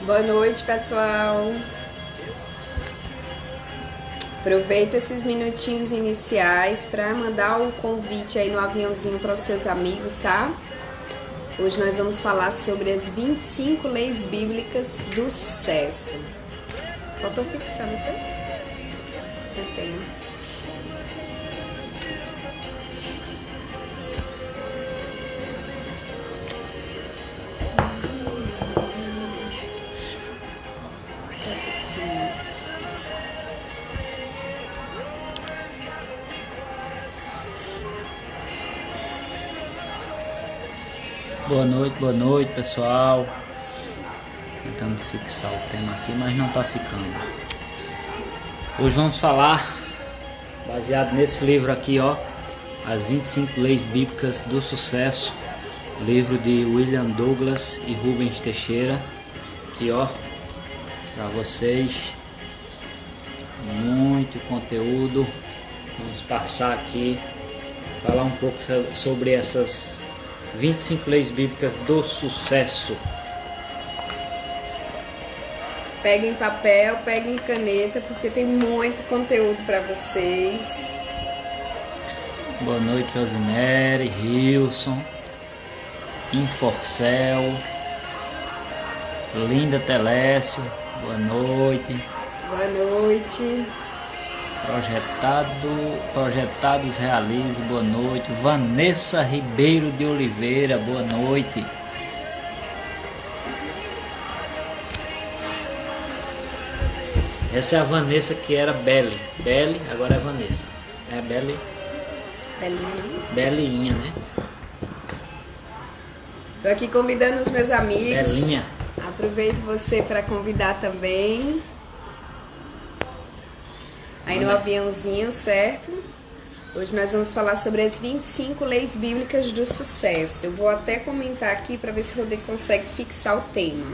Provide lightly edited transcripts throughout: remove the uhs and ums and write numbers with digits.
Boa noite, pessoal. Aproveita esses minutinhos iniciais para mandar o convite aí no aviãozinho para os seus amigos, tá? Hoje nós vamos falar sobre as 25 leis bíblicas do sucesso. Faltou fixar, não foi? Eu tenho. Boa noite, pessoal. Tentando fixar o tema aqui, mas não tá ficando. Hoje vamos falar, baseado nesse livro aqui, ó, As 25 Leis Bíblicas do Sucesso, livro de William Douglas e Rubens Teixeira, aqui, ó, para vocês. Muito conteúdo. Vamos passar aqui, falar um pouco sobre essas 25 leis bíblicas do sucesso. Peguem papel, peguem caneta, porque tem muito conteúdo para vocês. Boa noite, Rosemary, Hilson, Inforcel, Linda Telécio, boa noite. Boa noite. Projetados Realize, boa noite. Vanessa Ribeiro de Oliveira, boa noite. Essa é a Vanessa que era Belle, agora é Vanessa. É Belle. Belinha, né? Tô aqui convidando os meus amigos. Belinha. Aproveito você para convidar também. Aí no aviãozinho, certo? Hoje nós vamos falar sobre as 25 leis bíblicas do sucesso. Eu vou até comentar aqui para ver se o Rodrigo consegue fixar o tema.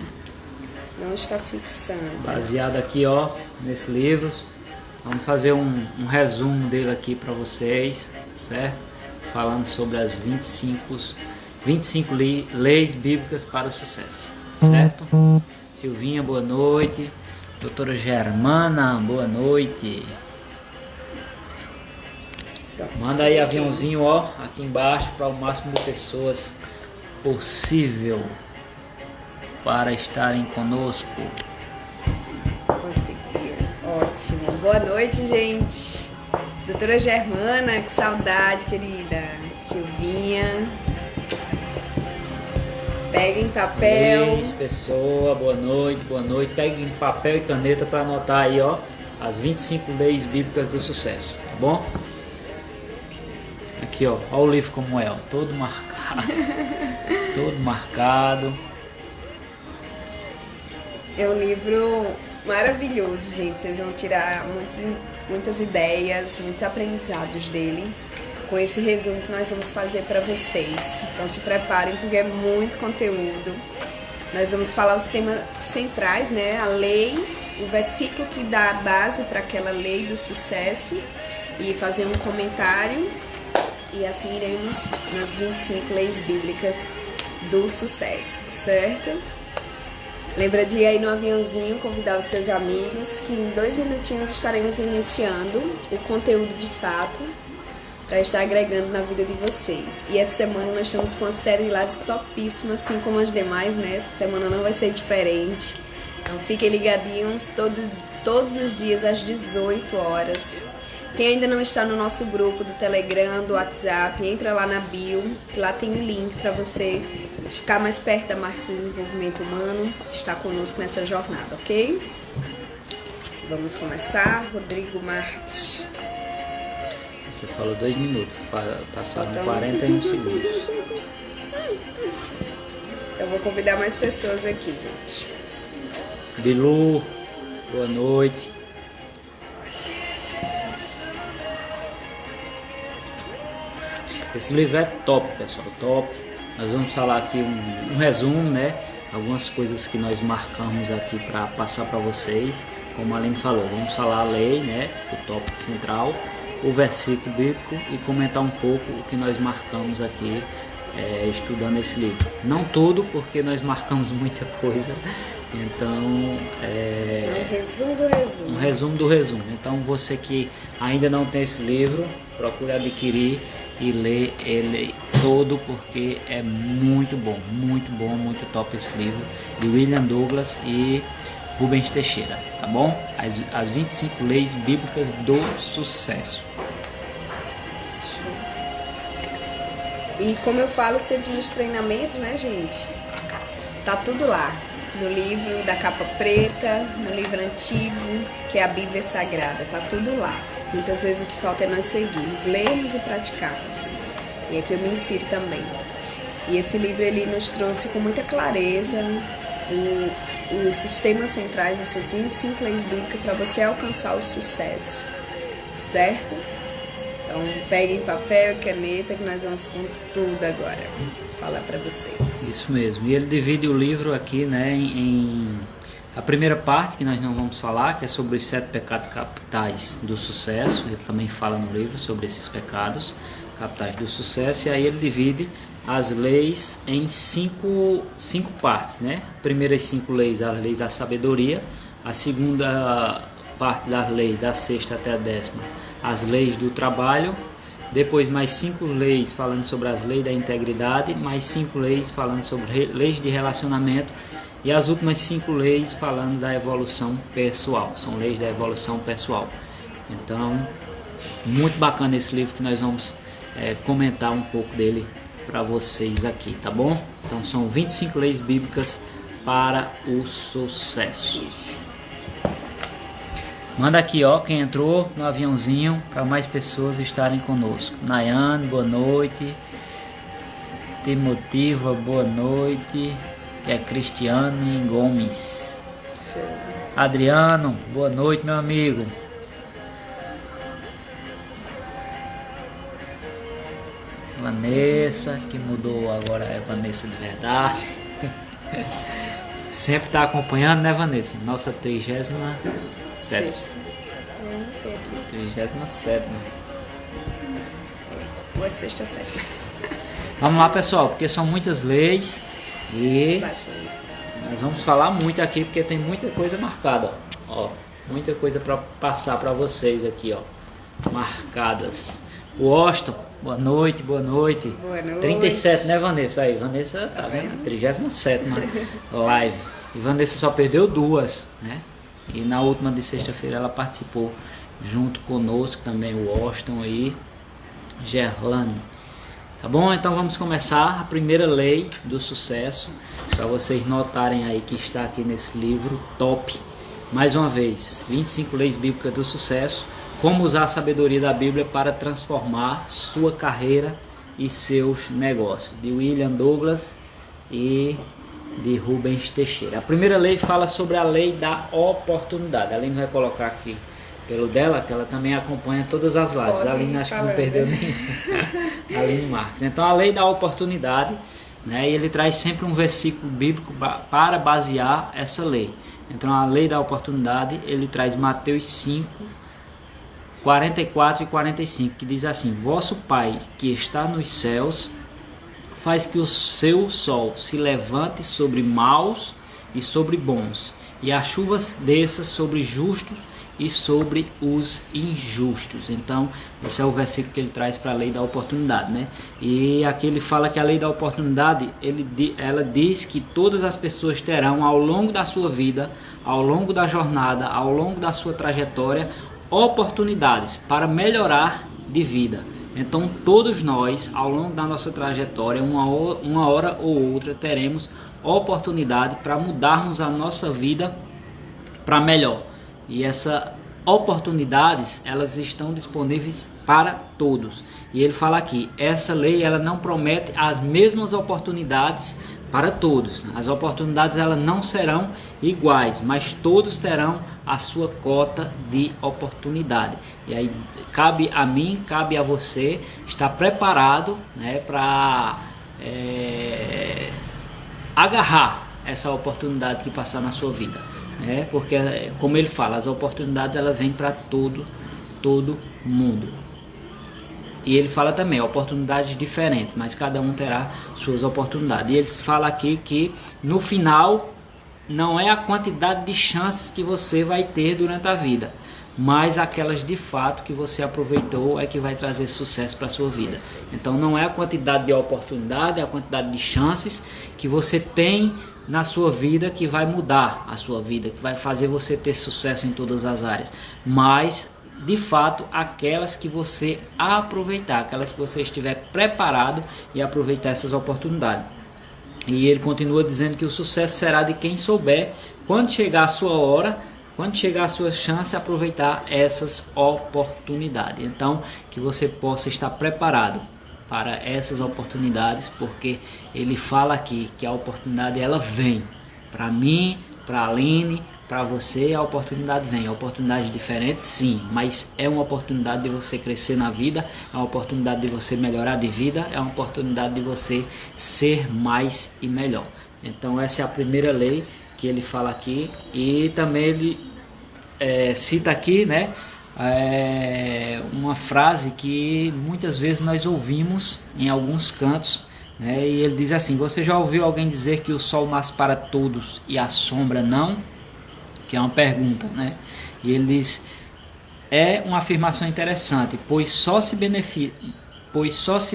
Não está fixando. Baseado aqui, ó, nesse livro. Vamos fazer um resumo dele aqui para vocês, certo? Falando sobre as 25 leis bíblicas para o sucesso, certo? Silvinha, boa noite. Doutora Germana, boa noite. Manda aí aviãozinho, ó, aqui embaixo para o máximo de pessoas possível para estarem conosco. Conseguiu, ótimo. Boa noite, gente. Doutora Germana, que saudade, querida. Silvinha. Peguem papel. Pessoa, boa noite. Peguem papel e caneta para anotar aí, ó, as 25 leis bíblicas do sucesso, tá bom? Aqui, ó o livro como é, ó, todo marcado. Todo marcado. É um livro maravilhoso, gente. Vocês vão tirar muitas ideias, muitos aprendizados dele, com esse resumo que nós vamos fazer para vocês. Então se preparem, porque é muito conteúdo. Nós vamos falar os temas centrais, né? A lei, o versículo que dá a base para aquela lei do sucesso, e fazer um comentário. E assim iremos nas 25 leis bíblicas do sucesso, certo? Lembra de ir aí no aviãozinho, convidar os seus amigos, que em 2 minutinhos estaremos iniciando o conteúdo de fato, para estar agregando na vida de vocês. E essa semana nós estamos com uma série de lives topíssima, assim como as demais, né? Essa semana não vai ser diferente. Então fiquem ligadinhos todos os dias às 18 horas. Quem ainda não está no nosso grupo do Telegram, do WhatsApp, entra lá na bio, que lá tem um link para você ficar mais perto da marca de desenvolvimento humano, estar conosco nessa jornada, ok? Vamos começar. Rodrigo Marques. Você falou 2 minutos, passaram então 41 segundos. Eu vou convidar mais pessoas aqui, gente. Bilu, boa noite. Esse livro é top, pessoal, top. Nós vamos falar aqui um resumo, né? Algumas coisas que nós marcamos aqui para passar para vocês. Como a Aline falou, vamos falar a lei, né? O tópico central, o versículo bíblico e comentar um pouco o que nós marcamos aqui estudando esse livro. Não tudo, porque nós marcamos muita coisa. Então, é um resumo do resumo. Um resumo do resumo. Então, você que ainda não tem esse livro, procure adquirir e ler ele todo, porque é muito bom, muito top esse livro de William Douglas e Rubens Teixeira, tá bom? As 25 leis bíblicas do sucesso. E como eu falo sempre nos treinamentos, né, gente? Tá tudo lá. No livro da capa preta, no livro antigo, que é a Bíblia Sagrada, tá tudo lá. Muitas vezes o que falta é nós seguirmos, lermos e praticarmos. E aqui eu me insiro também. E esse livro ele nos trouxe com muita clareza os temas centrais, essas 25 leis bíblicas para você alcançar o sucesso, certo? Então peguem papel e caneta que nós vamos com tudo agora falar para vocês. Isso mesmo. E ele divide o livro aqui, né, em a primeira parte, que nós não vamos falar, que é sobre os 7 pecados capitais do sucesso. Ele também fala no livro sobre esses pecados capitais do sucesso. E aí ele divide as leis em cinco partes, né? Primeiras 5 leis, a lei da sabedoria. A segunda parte das leis, da 6ª até a 10ª, as leis do trabalho. Depois mais 5 leis falando sobre as leis da integridade. Mais 5 leis falando sobre leis de relacionamento. E as últimas 5 leis falando da evolução pessoal. São leis da evolução pessoal. Então, muito bacana esse livro que nós vamos comentar um pouco dele para vocês aqui, tá bom? Então, são 25 leis bíblicas para o sucesso. Manda aqui, ó, quem entrou no aviãozinho para mais pessoas estarem conosco. Nayane, boa noite. Timotiva, boa noite. Que é Cristiane Gomes. Adriano, boa noite, meu amigo. Vanessa, que mudou agora, é Vanessa de verdade. Sempre está acompanhando, né, Vanessa? Nossa 37ª. 37ª. Boa sexta, 7. Vamos lá, pessoal, porque são muitas leis. E nós vamos falar muito aqui, porque tem muita coisa marcada, ó, muita coisa para passar para vocês aqui, ó, marcadas. O Austin, boa noite. Boa noite. 37, né, Vanessa? Aí, Vanessa tá vendo? 37ª live. E Vanessa só perdeu 2, né? E na última de sexta-feira ela participou junto conosco também, o Austin e Gerlane. Tá bom? Então vamos começar a primeira lei do sucesso, para vocês notarem aí que está aqui nesse livro top. Mais uma vez, 25 leis bíblicas do sucesso, como usar a sabedoria da Bíblia para transformar sua carreira e seus negócios, de William Douglas e de Rubens Teixeira. A primeira lei fala sobre a lei da oportunidade. A Aline vai colocar aqui pelo dela, que ela também acompanha todas as lives. A Aline acho que não perdeu nem. Aline Marques. Então, a lei da oportunidade, né? E ele traz sempre um versículo bíblico para basear essa lei. Então, a lei da oportunidade, ele traz Mateus 5, 44 e 45, que diz assim: Vosso Pai que está nos céus faz que o seu sol se levante sobre maus e sobre bons, e a chuva desça sobre justos e sobre os injustos. Então, esse é o versículo que ele traz para a lei da oportunidade, né? E aqui ele fala que a lei da oportunidade, ela diz que todas as pessoas terão ao longo da sua vida, ao longo da jornada, ao longo da sua trajetória, oportunidades para melhorar de vida. Então todos nós, ao longo da nossa trajetória, uma hora ou outra, teremos oportunidade para mudarmos a nossa vida para melhor. E essas oportunidades, elas estão disponíveis para todos. E ele fala aqui, essa lei ela não promete as mesmas oportunidades para todos. As oportunidades elas não serão iguais, mas todos terão a sua cota de oportunidade. E aí cabe a mim, cabe a você estar preparado, né, para agarrar essa oportunidade que passar na sua vida, né? Porque, como ele fala, as oportunidades elas vêm para todo mundo. E ele fala também, oportunidades diferentes, mas cada um terá suas oportunidades. E ele fala aqui que no final não é a quantidade de chances que você vai ter durante a vida, mas aquelas de fato que você aproveitou é que vai trazer sucesso para a sua vida. Então não é a quantidade de oportunidade, é a quantidade de chances que você tem na sua vida que vai mudar a sua vida, que vai fazer você ter sucesso em todas as áreas, mas de fato aquelas que você aproveitar, aquelas que você estiver preparado e aproveitar essas oportunidades. E ele continua dizendo que o sucesso será de quem souber, quando chegar a sua hora, quando chegar a sua chance, aproveitar essas oportunidades. Então que você possa estar preparado para essas oportunidades, porque ele fala aqui que a oportunidade ela vem para mim, para a Aline, para você. A oportunidade vem, a oportunidade diferente sim, mas é uma oportunidade de você crescer na vida, é uma oportunidade de você melhorar de vida, é uma oportunidade de você ser mais e melhor. Então essa é a primeira lei que ele fala aqui. E também ele cita aqui, né, uma frase que muitas vezes nós ouvimos em alguns cantos, né, e ele diz assim: você já ouviu alguém dizer que o sol nasce para todos e a sombra não? Que é uma pergunta, né? E ele diz, é uma afirmação interessante, pois só se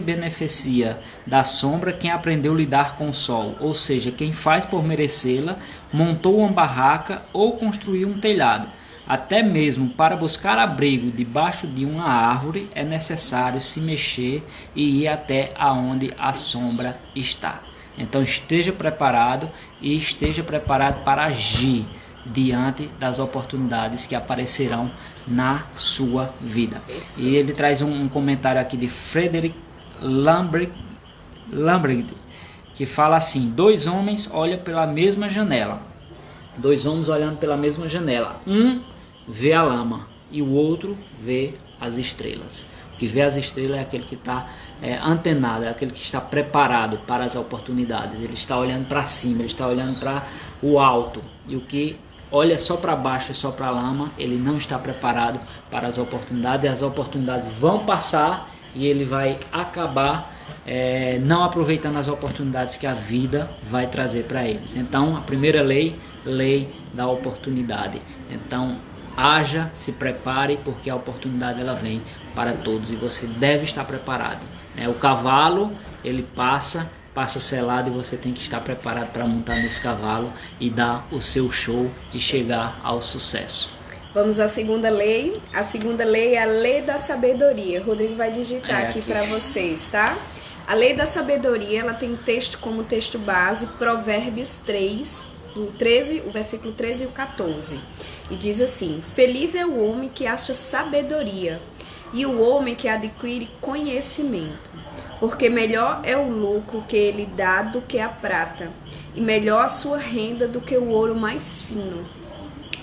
beneficia da sombra quem aprendeu a lidar com o sol, ou seja, quem faz por merecê-la, montou uma barraca ou construiu um telhado. Até mesmo para buscar abrigo debaixo de uma árvore é necessário se mexer e ir até aonde a sombra está. Então esteja preparado e esteja preparado para agir diante das oportunidades que aparecerão na sua vida. E ele traz um comentário aqui de Frederick Lambert, que fala assim: dois homens olham pela mesma janela. Dois homens olhando pela mesma janela. Um vê a lama e o outro vê as estrelas. O que vê as estrelas é aquele que está antenado, é aquele que está preparado para as oportunidades. Ele está olhando para cima, ele está olhando para o alto. E o que olha só para baixo e só para a lama, ele não está preparado para as oportunidades. E as oportunidades vão passar e ele vai acabar não aproveitando as oportunidades que a vida vai trazer para eles. Então a primeira lei da oportunidade. Então haja, se prepare, porque a oportunidade ela vem para todos e você deve estar preparado. O cavalo ele passa selado e você tem que estar preparado para montar nesse cavalo e dar o seu show e chegar ao sucesso. Vamos à segunda lei. A segunda lei é a lei da sabedoria. Rodrigo vai digitar aqui para vocês, tá? A lei da sabedoria, ela tem texto como texto base, Provérbios 3, o versículo 13 e o 14. E diz assim: feliz é o homem que acha sabedoria e o homem que adquire conhecimento, porque melhor é o lucro que ele dá do que a prata, e melhor a sua renda do que o ouro mais fino,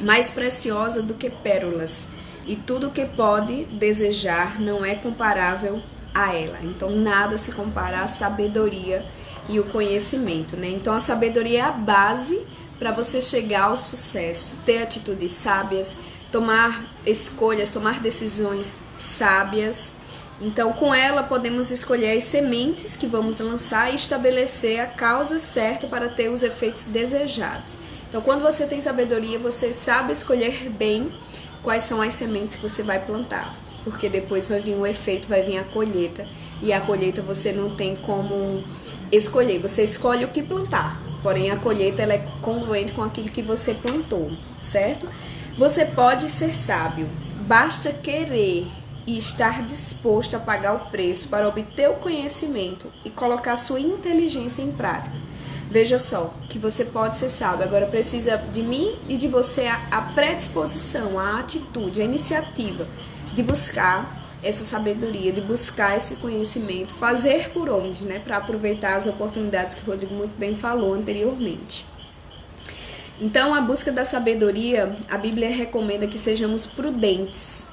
mais preciosa do que pérolas, e tudo que pode desejar não é comparável a ela. Então nada se compara à sabedoria e o conhecimento, né? Então a sabedoria é a base para você chegar ao sucesso, ter atitudes sábias, tomar escolhas, tomar decisões sábias. Então, com ela, podemos escolher as sementes que vamos lançar e estabelecer a causa certa para ter os efeitos desejados. Então, quando você tem sabedoria, você sabe escolher bem quais são as sementes que você vai plantar, porque depois vai vir o efeito, vai vir a colheita, e a colheita você não tem como escolher, você escolhe o que plantar, porém a colheita ela é congruente com aquilo que você plantou, certo? Você pode ser sábio, Basta querer e estar disposto a pagar o preço para obter o conhecimento e colocar sua inteligência em prática. Veja só, que você pode ser sábio, agora precisa de mim e de você a predisposição, a atitude, a iniciativa de buscar essa sabedoria, de buscar esse conhecimento, fazer por onde, né, para aproveitar as oportunidades que o Rodrigo muito bem falou anteriormente. Então, a busca da sabedoria, a Bíblia recomenda que sejamos prudentes,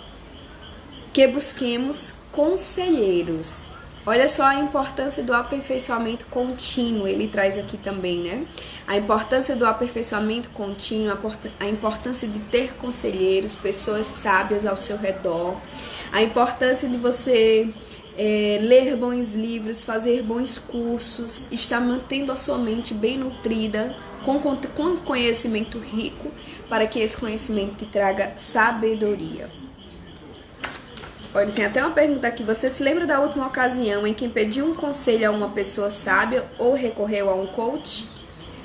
que busquemos conselheiros. Olha só a importância do aperfeiçoamento contínuo, ele traz aqui também, né? A importância do aperfeiçoamento contínuo, a importância de ter conselheiros, pessoas sábias ao seu redor, a importância de você ler bons livros, fazer bons cursos, estar mantendo a sua mente bem nutrida, com conhecimento rico, para que esse conhecimento te traga sabedoria. Olha, tem até uma pergunta aqui. Você se lembra da última ocasião em que pediu um conselho a uma pessoa sábia ou recorreu a um coach?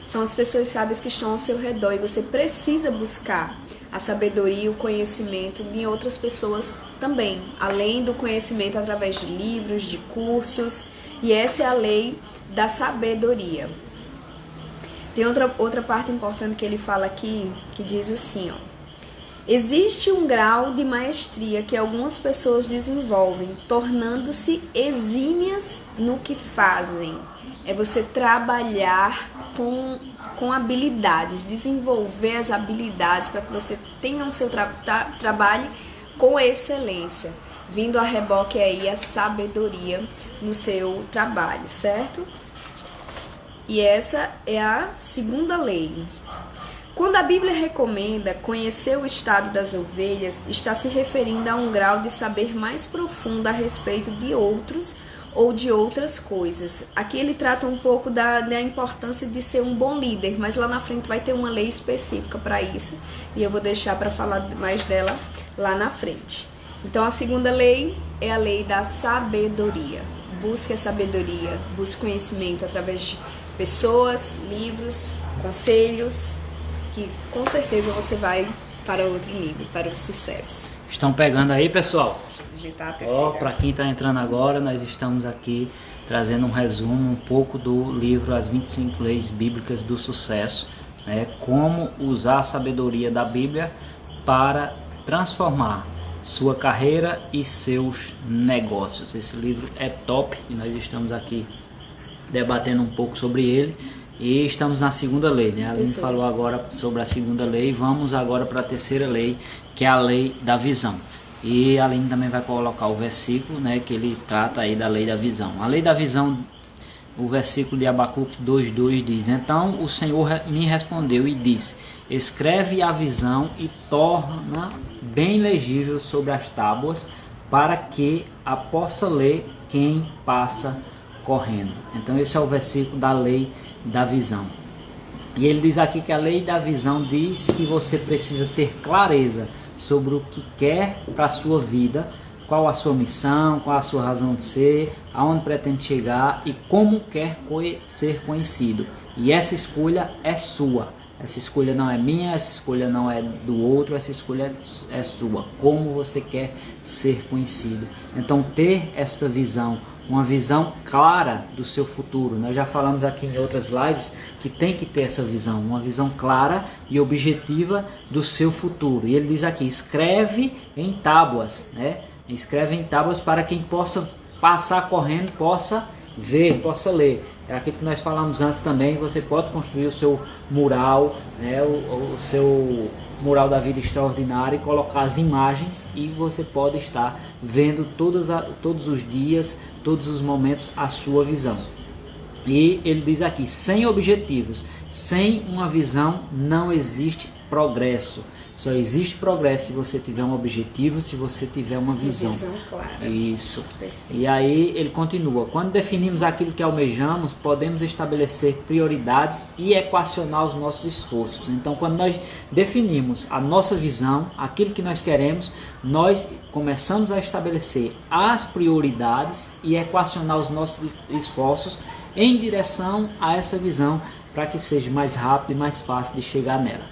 São as pessoas sábias que estão ao seu redor e você precisa buscar a sabedoria e o conhecimento em outras pessoas também, além do conhecimento através de livros, de cursos, e essa é a lei da sabedoria. Tem outra parte importante que ele fala aqui, que diz assim, ó. Existe um grau de maestria que algumas pessoas desenvolvem, tornando-se exímias no que fazem. É você trabalhar com habilidades, desenvolver as habilidades para que você tenha o seu trabalho com excelência, vindo a reboque aí a sabedoria no seu trabalho, certo? E essa é a segunda lei. Quando a Bíblia recomenda conhecer o estado das ovelhas, está se referindo a um grau de saber mais profundo a respeito de outros ou de outras coisas. Aqui ele trata um pouco da importância de ser um bom líder, mas lá na frente vai ter uma lei específica para isso, e eu vou deixar para falar mais dela lá na frente. Então a segunda lei é a lei da sabedoria. Busque a sabedoria, busque conhecimento através de pessoas, livros, conselhos, que com certeza você vai para outro nível, para o sucesso. Estão pegando aí, pessoal? Deixa eu digitar a terceira. Para quem está entrando agora, nós estamos aqui trazendo um resumo um pouco do livro As 25 Leis Bíblicas do Sucesso, né? Como usar a sabedoria da Bíblia para transformar sua carreira e seus negócios. Esse livro é top e nós estamos aqui debatendo um pouco sobre ele. E estamos na segunda lei, né? A Aline falou agora sobre a segunda lei, vamos agora para a terceira lei, que é a lei da visão. E a Aline também vai colocar o versículo, né, que ele trata aí da lei da visão. A lei da visão, o versículo de Abacuque 2:2 diz: Então o Senhor me respondeu e disse: Escreve a visão e torna bem legível sobre as tábuas, para que a possa ler quem passa correndo. Então esse é o versículo da lei da visão. E ele diz aqui que a lei da visão diz que você precisa ter clareza sobre o que quer para a sua vida, qual a sua missão, qual a sua razão de ser, aonde pretende chegar e como quer ser conhecido. E essa escolha é sua. Essa escolha não é minha, essa escolha não é do outro, essa escolha é sua. Como você quer ser conhecido. Então ter esta visão, uma visão clara do seu futuro. Nós já falamos aqui em outras lives que tem que ter essa visão, uma visão clara e objetiva do seu futuro. E ele diz aqui, escreve em tábuas, né? Escreve em tábuas para quem possa passar correndo, possa ver, possa ler. É aquilo que nós falamos antes também, você pode construir o seu mural, né? o seu mural da vida extraordinária e colocar as imagens e você pode estar vendo todos os dias, todos os momentos a sua visão. E ele diz aqui, sem objetivos, sem uma visão não existe progresso. Só existe progresso se você tiver um objetivo, se você tiver uma visão. Clara. Isso. E aí ele continua. Quando definimos aquilo que almejamos, podemos estabelecer prioridades e equacionar os nossos esforços. Então, quando nós definimos a nossa visão, aquilo que nós queremos, nós começamos a estabelecer as prioridades e equacionar os nossos esforços em direção a essa visão, para que seja mais rápido e mais fácil de chegar nela.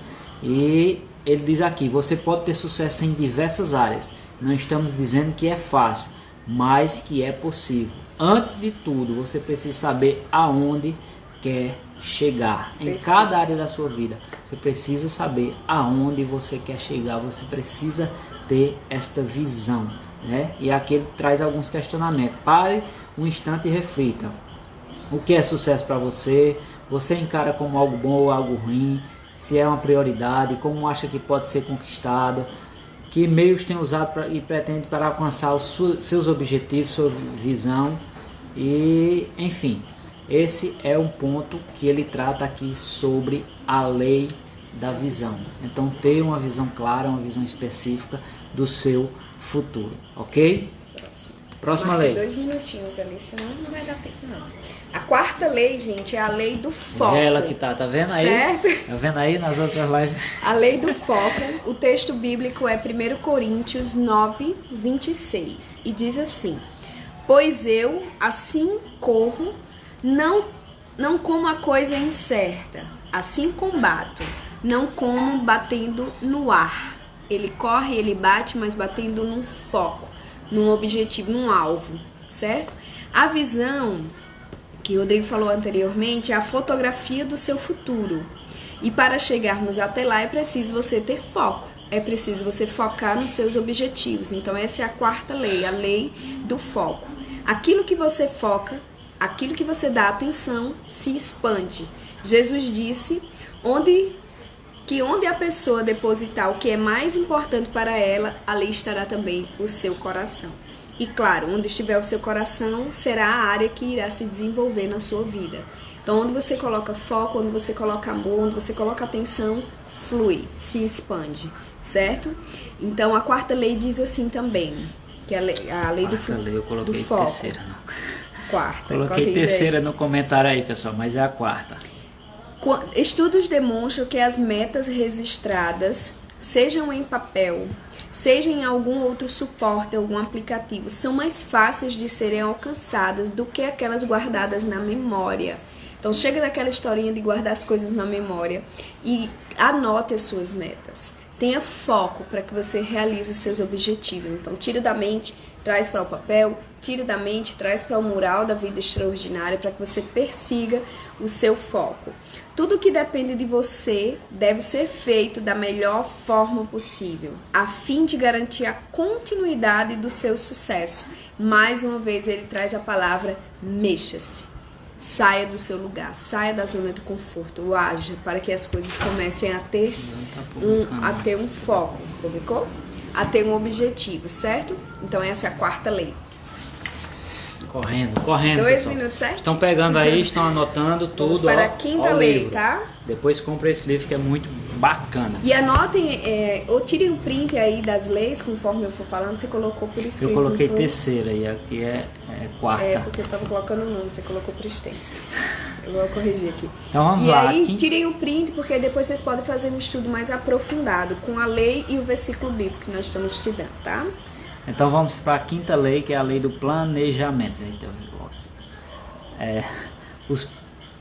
E ele diz aqui, você pode ter sucesso em diversas áreas. Não estamos dizendo que é fácil, mas que é possível. Antes de tudo, você precisa saber aonde quer chegar. Em cada área da sua vida, você precisa saber aonde você quer chegar. Você precisa ter esta visão, né? E aqui ele traz alguns questionamentos. Pare um instante e reflita. O que é sucesso para você? Você encara como algo bom ou algo ruim? Se é uma prioridade? Como acha que pode ser conquistado? Que meios tem usado e pretende para alcançar os seus objetivos, sua visão? E, enfim, esse é um ponto que ele trata aqui sobre a lei da visão. Então, ter uma visão clara, uma visão específica do seu futuro, ok? Próxima lei. 2 minutinhos ali, senão não vai dar tempo não. A quarta lei, gente, é a lei do foco. É ela que tá vendo aí? Certo? Tá vendo aí nas outras lives? A lei do foco, o texto bíblico é 1 Coríntios 9, 26. E diz assim: pois eu, assim corro, não como a coisa incerta, assim combato, não como batendo no ar. Ele corre, ele bate, mas batendo num foco, num objetivo, num alvo, certo? A visão, que o Rodrigo falou anteriormente, é a fotografia do seu futuro. E para chegarmos até lá é preciso você ter foco, é preciso você focar nos seus objetivos. Então essa é a quarta lei, a lei do foco. Aquilo que você foca, aquilo que você dá atenção, se expande. Jesus disse que onde a pessoa depositar o que é mais importante para ela, ali estará também o seu coração. E claro, onde estiver o seu coração, será a área que irá se desenvolver na sua vida. Então, onde você coloca foco, onde você coloca amor, onde você coloca atenção, flui, se expande, certo? Então, a quarta lei diz assim também, que é a lei do foco. Eu coloquei terceira, não. Quarta. Coloquei terceira no comentário aí, pessoal, mas é a quarta. Estudos demonstram que as metas registradas, sejam em papel, seja em algum outro suporte, algum aplicativo, são mais fáceis de serem alcançadas do que aquelas guardadas na memória. Então chega daquela historinha de guardar as coisas na memória e anote as suas metas. Tenha foco para que você realize os seus objetivos. Então tira da mente, traz para o papel, tira da mente, traz para o mural da vida extraordinária para que você persiga o seu foco. Tudo que depende de você deve ser feito da melhor forma possível, a fim de garantir a continuidade do seu sucesso. Mais uma vez ele traz a palavra mexa-se. Saia do seu lugar, saia da zona de conforto, haja para que as coisas comecem a ter um foco, publicou? A ter um objetivo, certo? Então essa é a quarta lei. Correndo, 2 pessoal. minutos, certo? Estão pegando aí, estão anotando tudo. Vamos para a quinta lei, livro. Tá? Depois compra esse livro que é muito bacana. E anotem, ou tirem um print aí das leis, conforme eu for falando, você colocou por escrito. Eu coloquei terceira e aqui é quarta. É, porque eu estava colocando no, você colocou por extenso. Eu vou corrigir aqui. Então vamos lá. E aí, tirem o print, porque depois vocês podem fazer um estudo mais aprofundado com a lei e o versículo bíblico que nós estamos estudando, tá? Então vamos para a quinta lei, que é a lei do planejamento. Então,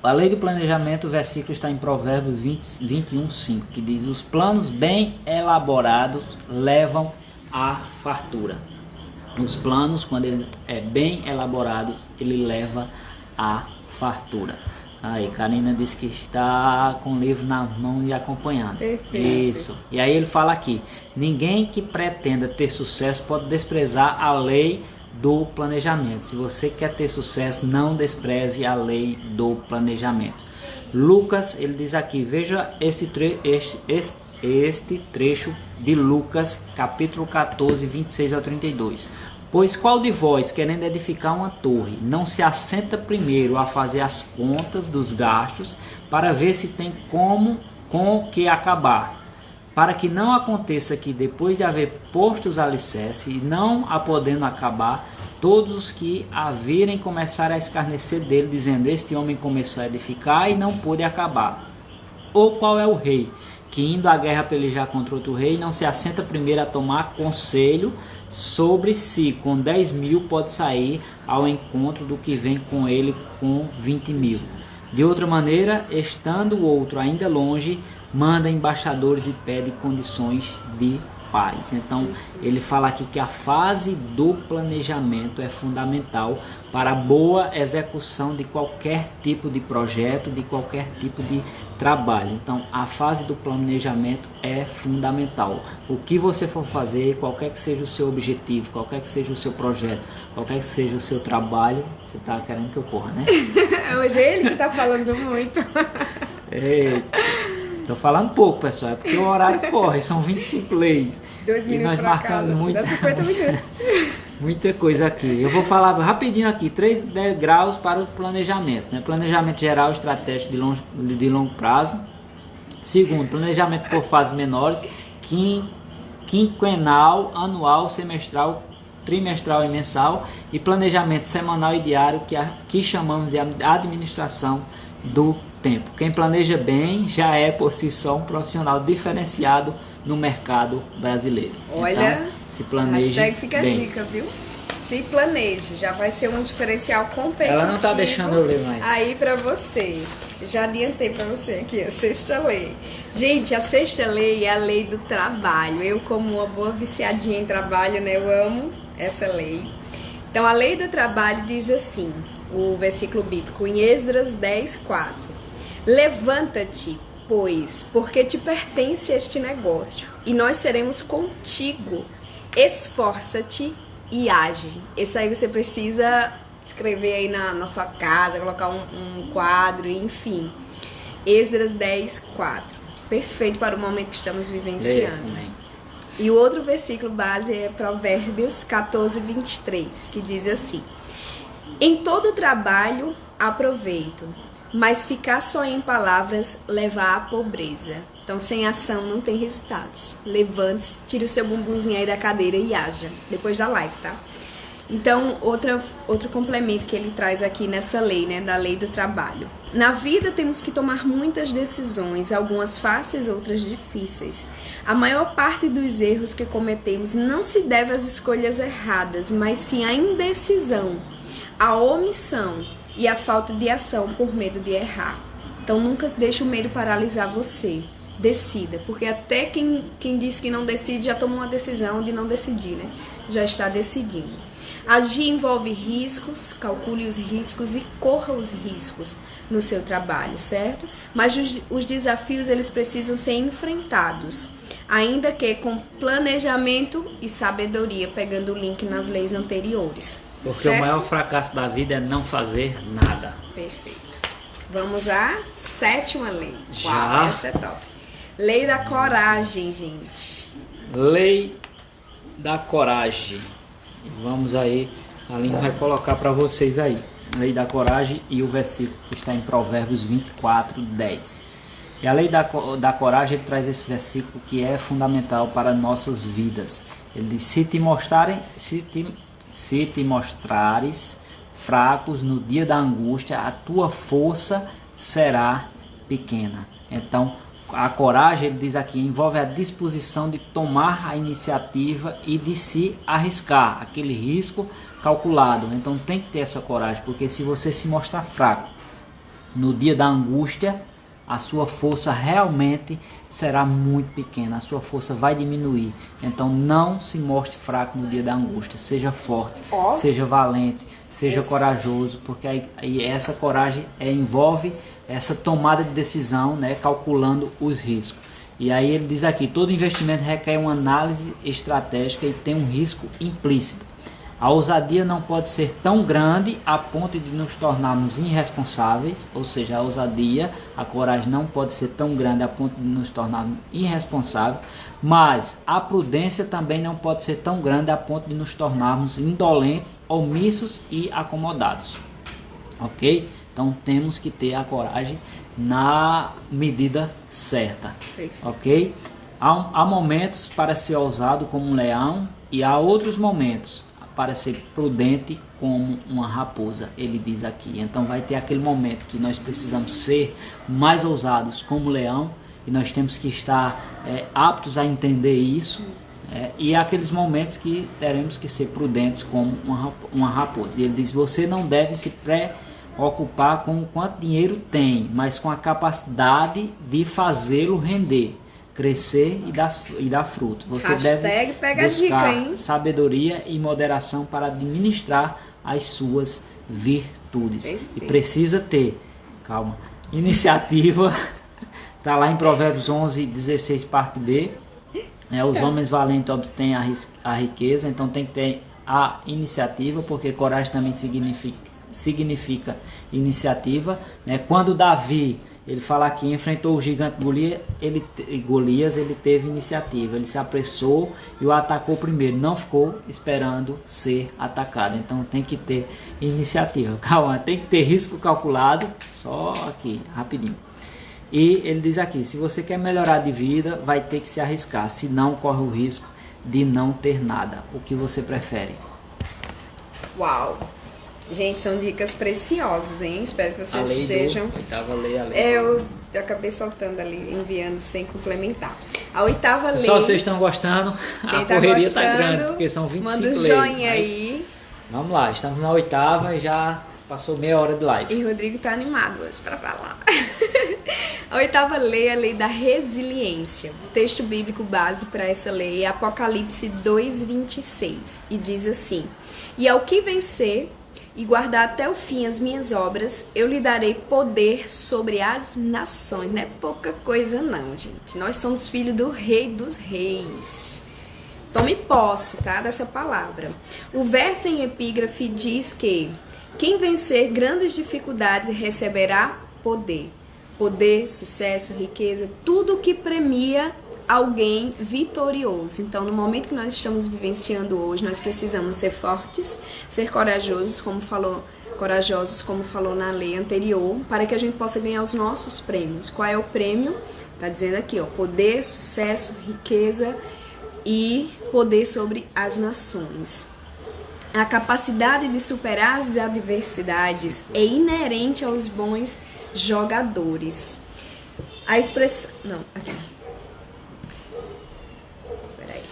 a lei do planejamento, o versículo está em Provérbios 21:5, que diz: os planos bem elaborados levam à fartura. Os planos, quando ele é bem elaborado, ele leva à fartura. Aí, Karina disse que está com o livro na mão e acompanhando. Perfeito. Isso. E aí ele fala aqui: ninguém que pretenda ter sucesso pode desprezar a lei do planejamento. Se você quer ter sucesso, não despreze a lei do planejamento. Lucas, ele diz aqui, veja este trecho de Lucas, capítulo 14, 26 ao 32. Pois qual de vós, querendo edificar uma torre, não se assenta primeiro a fazer as contas dos gastos, para ver se tem com que acabar? Para que não aconteça que, depois de haver posto os alicerces, e não a podendo acabar, todos os que a virem começarem a escarnecer dele, dizendo: este homem começou a edificar e não pôde acabar. Ou qual é o rei, que indo à guerra pelejar contra outro rei, não se assenta primeiro a tomar conselho sobre si, com 10.000 pode sair ao encontro do que vem com ele com 20.000. De outra maneira, estando o outro ainda longe, manda embaixadores e pede condições de paz. Então, ele fala aqui que a fase do planejamento é fundamental para a boa execução de qualquer tipo de projeto, de qualquer tipo de trabalho. Então, a fase do planejamento é fundamental. O que você for fazer, qualquer que seja o seu objetivo, qualquer que seja o seu projeto, qualquer que seja o seu trabalho, você está querendo que eu corra, né? Hoje é ele que está falando muito. Tô falando pouco, pessoal, é porque o horário corre, são 25 leis. 2 minutos e nós marcamos muito, 50 minutos. Muita coisa aqui. Eu vou falar rapidinho aqui, 3 graus para os planejamentos, né? Planejamento geral estratégico de longo prazo. Segundo, planejamento por fases menores, quinquenal, anual, semestral, trimestral e mensal. E planejamento semanal e diário, que chamamos de administração do tempo. Quem planeja bem já é por si só um profissional diferenciado no mercado brasileiro. Olha, então, se planeje fica bem. A dica, viu? Se planeje, já vai ser um diferencial competitivo. Ela não tá deixando eu ler mais. Aí pra você, já adiantei pra você aqui a sexta lei. Gente, a sexta lei é a lei do trabalho. Eu, como uma boa viciadinha em trabalho, né, eu amo essa lei. Então, a lei do trabalho diz assim, o versículo bíblico em Esdras 10:4. Levanta-te, pois, porque te pertence este negócio, e nós seremos contigo. Esforça-te e age. Isso aí você precisa escrever aí na sua casa, colocar um quadro, enfim. Esdras 10:4. Perfeito para o momento que estamos vivenciando. E o outro versículo base é Provérbios 14:23, que diz assim: em todo trabalho há proveito, mas ficar só em palavras leva à pobreza. Então, sem ação não tem resultados. Levante-se, tire o seu bumbumzinho aí da cadeira e haja. Depois da live, tá? Então, outro complemento que ele traz aqui nessa lei, né? Da lei do trabalho. Na vida temos que tomar muitas decisões, algumas fáceis, outras difíceis. A maior parte dos erros que cometemos não se deve às escolhas erradas, mas sim à indecisão, à omissão e à falta de ação por medo de errar. Então nunca deixe o medo paralisar você. Decida, porque até quem diz que não decide já tomou uma decisão de não decidir, né? Já está decidindo. Agir envolve riscos, calcule os riscos e corra os riscos no seu trabalho, certo? Mas os desafios eles precisam ser enfrentados, ainda que com planejamento e sabedoria, pegando o link nas leis anteriores. Porque certo? O maior fracasso da vida é não fazer nada. Perfeito. Vamos à sétima lei. Já? Uau, essa é top. Lei da coragem, gente. Lei da coragem. Vamos aí, a Aline vai colocar para vocês aí. Lei da coragem e o versículo que está em Provérbios 24:10. E a lei da coragem, ele traz esse versículo que é fundamental para nossas vidas. Ele diz: se te mostrares fracos no dia da angústia, a tua força será pequena. Então, a coragem, ele diz aqui, envolve a disposição de tomar a iniciativa e de se arriscar, aquele risco calculado. Então tem que ter essa coragem, porque se você se mostrar fraco no dia da angústia, a sua força realmente será muito pequena, a sua força vai diminuir. Então não se mostre fraco no dia da angústia, seja forte, seja valente, seja corajoso, porque aí essa coragem envolve essa tomada de decisão, né, calculando os riscos. E aí ele diz aqui, todo investimento requer uma análise estratégica e tem um risco implícito. A ousadia não pode ser tão grande a ponto de nos tornarmos irresponsáveis, ou seja, a ousadia, a coragem não pode ser tão grande a ponto de nos tornarmos irresponsáveis, mas a prudência também não pode ser tão grande a ponto de nos tornarmos indolentes, omissos e acomodados. Ok? Então temos que ter a coragem na medida certa. Ok? Há momentos para ser ousado como um leão e há outros momentos para ser prudente como uma raposa, ele diz aqui. Então vai ter aquele momento que nós precisamos ser mais ousados como leão e nós temos que estar aptos a entender isso, e há aqueles momentos que teremos que ser prudentes como uma raposa. E ele diz, você não deve se ocupar com o quanto dinheiro tem, mas com a capacidade de fazê-lo render, crescer e dar frutos. Você deve pega buscar a dica, hein? sabedoria e moderação para administrar as suas virtudes. Perfeito. E precisa ter, calma, iniciativa. Está lá em Provérbios 11:16, parte B. Os homens valentes obtêm a riqueza, então tem que ter a iniciativa, porque coragem também significa iniciativa. Quando Davi, ele fala aqui, enfrentou o gigante Golias, ele teve iniciativa, ele se apressou e o atacou primeiro, não ficou esperando ser atacado. Então tem que ter iniciativa. Calma, tem que ter risco calculado, só aqui, rapidinho. E ele diz aqui, se você quer melhorar de vida, vai ter que se arriscar, senão corre o risco de não ter nada. O que você prefere? Uau! Gente, são dicas preciosas, hein? Espero que vocês estejam... Oitava lei, a lei. Eu acabei soltando ali, enviando sem complementar. A oitava lei... Pessoal, vocês estão gostando? A correria tá grande, porque são 25 leis. Manda um joinha aí. Vamos lá, estamos na oitava e já passou meia hora de live. E o Rodrigo tá animado hoje pra falar. A oitava lei é a lei da resiliência. O texto bíblico base para essa lei é Apocalipse 2:26 e diz assim: e ao que vencer e guardar até o fim as minhas obras, eu lhe darei poder sobre as nações. Não é pouca coisa não, gente. Nós somos filhos do Rei dos Reis. Tome posse, tá, dessa palavra. O verso em epígrafe diz que quem vencer grandes dificuldades receberá poder. Poder, sucesso, riqueza, tudo que premia alguém vitorioso. Então, no momento que nós estamos vivenciando hoje, nós precisamos ser fortes, ser corajosos, como falou na lei anterior, para que a gente possa ganhar os nossos prêmios. Qual é o prêmio? Está dizendo aqui, ó, poder, sucesso, riqueza e poder sobre as nações. A capacidade de superar as adversidades é inerente aos bons jogadores. A expressão... Não, aqui. Peraí.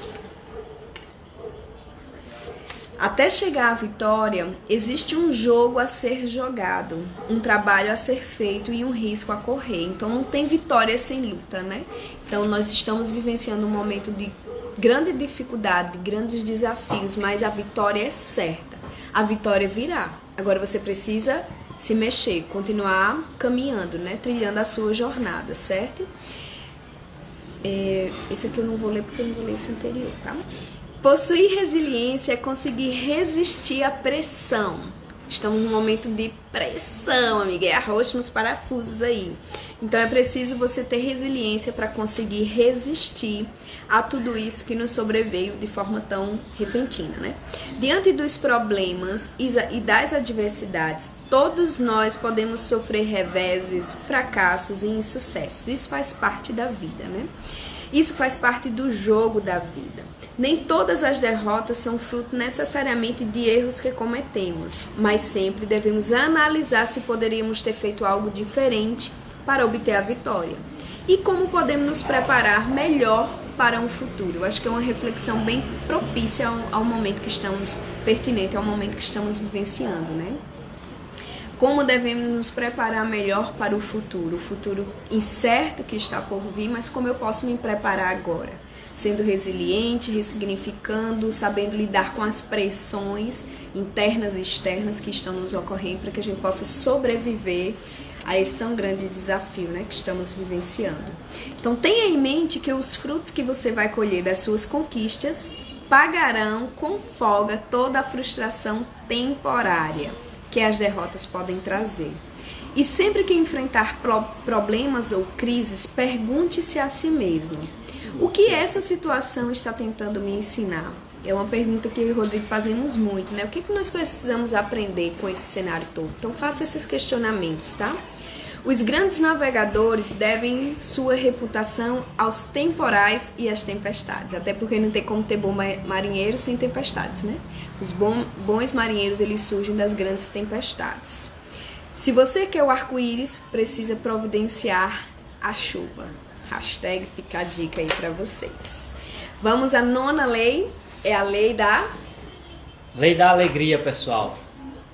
Até chegar à vitória, existe um jogo a ser jogado, um trabalho a ser feito e um risco a correr. Então não tem vitória sem luta, né? Então nós estamos vivenciando um momento de grande dificuldade, grandes desafios, mas a vitória é certa. A vitória virá. Agora você precisa se mexer, continuar caminhando, né? Trilhando a sua jornada, certo? Esse aqui eu não vou ler porque eu não vou ler esse anterior, tá? Possuir resiliência é conseguir resistir à pressão. Estamos num momento de pressão, amiga, é arroz nos parafusos aí. Então é preciso você ter resiliência para conseguir resistir a tudo isso que nos sobreveio de forma tão repentina, né? Diante dos problemas e das adversidades, todos nós podemos sofrer reveses, fracassos e insucessos. Isso faz parte da vida, né? Isso faz parte do jogo da vida. Nem todas as derrotas são fruto necessariamente de erros que cometemos, mas sempre devemos analisar se poderíamos ter feito algo diferente para obter a vitória. E como podemos nos preparar melhor para um futuro? Eu acho que é uma reflexão bem propícia ao momento que estamos, pertinente ao momento que estamos vivenciando, né? Como devemos nos preparar melhor para o futuro incerto que está por vir, mas como eu posso me preparar agora? Sendo resiliente, ressignificando, sabendo lidar com as pressões internas e externas que estão nos ocorrendo para que a gente possa sobreviver a esse tão grande desafio, né, que estamos vivenciando. Então tenha em mente que os frutos que você vai colher das suas conquistas pagarão com folga toda a frustração temporária que as derrotas podem trazer. E sempre que enfrentar problemas ou crises, pergunte-se a si mesmo: o que essa situação está tentando me ensinar? É uma pergunta que eu e o Rodrigo fazemos muito, né? O que nós precisamos aprender com esse cenário todo? Então faça esses questionamentos, tá? Os grandes navegadores devem sua reputação aos temporais e às tempestades, até porque não tem como ter bom marinheiro sem tempestades, né? Os bons marinheiros, eles surgem das grandes tempestades. Se você quer o arco-íris, precisa providenciar a chuva. Hashtag fica a dica aí para vocês. Vamos à nona lei, é a lei da... Lei da alegria, pessoal.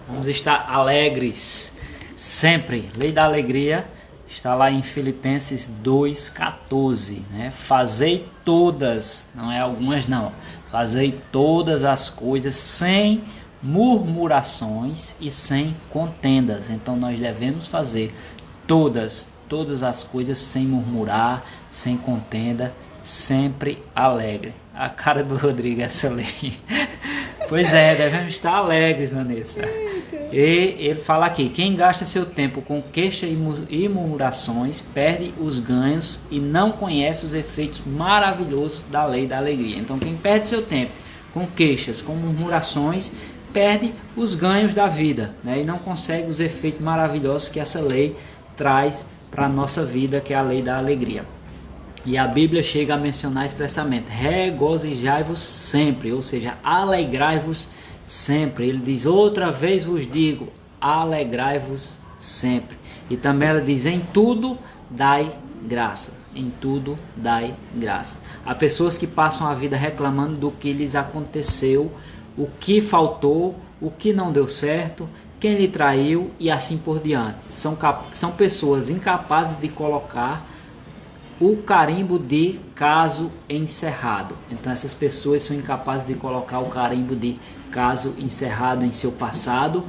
Vamos estar alegres. sempre. Lei da alegria está lá em Filipenses 2,14, né? Fazei todas, não é algumas não, fazei todas as coisas sem murmurações e sem contendas. Então nós devemos fazer todas as coisas sem murmurar, sem contenda, sempre alegre. A cara do Rodrigo, essa lei. Pois é, devemos estar alegres, Vanessa. E ele fala aqui: quem gasta seu tempo com queixa e murmurações perde os ganhos e não conhece os efeitos maravilhosos da lei da alegria. Então quem perde seu tempo com queixas, com murmurações, perde os ganhos da vida, né? E não consegue os efeitos maravilhosos que essa lei traz para a nossa vida, que é a lei da alegria. E a Bíblia chega a mencionar expressamente: regozijai-vos sempre, ou seja, alegrai-vos sempre. Ele diz: outra vez vos digo, alegrai-vos sempre. E também ela diz: em tudo dai graça. Em tudo dai graça. Há pessoas que passam a vida reclamando do que lhes aconteceu, o que faltou, o que não deu certo, quem lhe traiu e assim por diante. São pessoas incapazes de colocar o carimbo de caso encerrado. Então essas pessoas são incapazes de colocar o carimbo de caso encerrado em seu passado,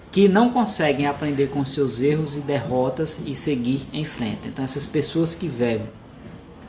que não conseguem aprender com seus erros e derrotas e seguir em frente. Então essas pessoas que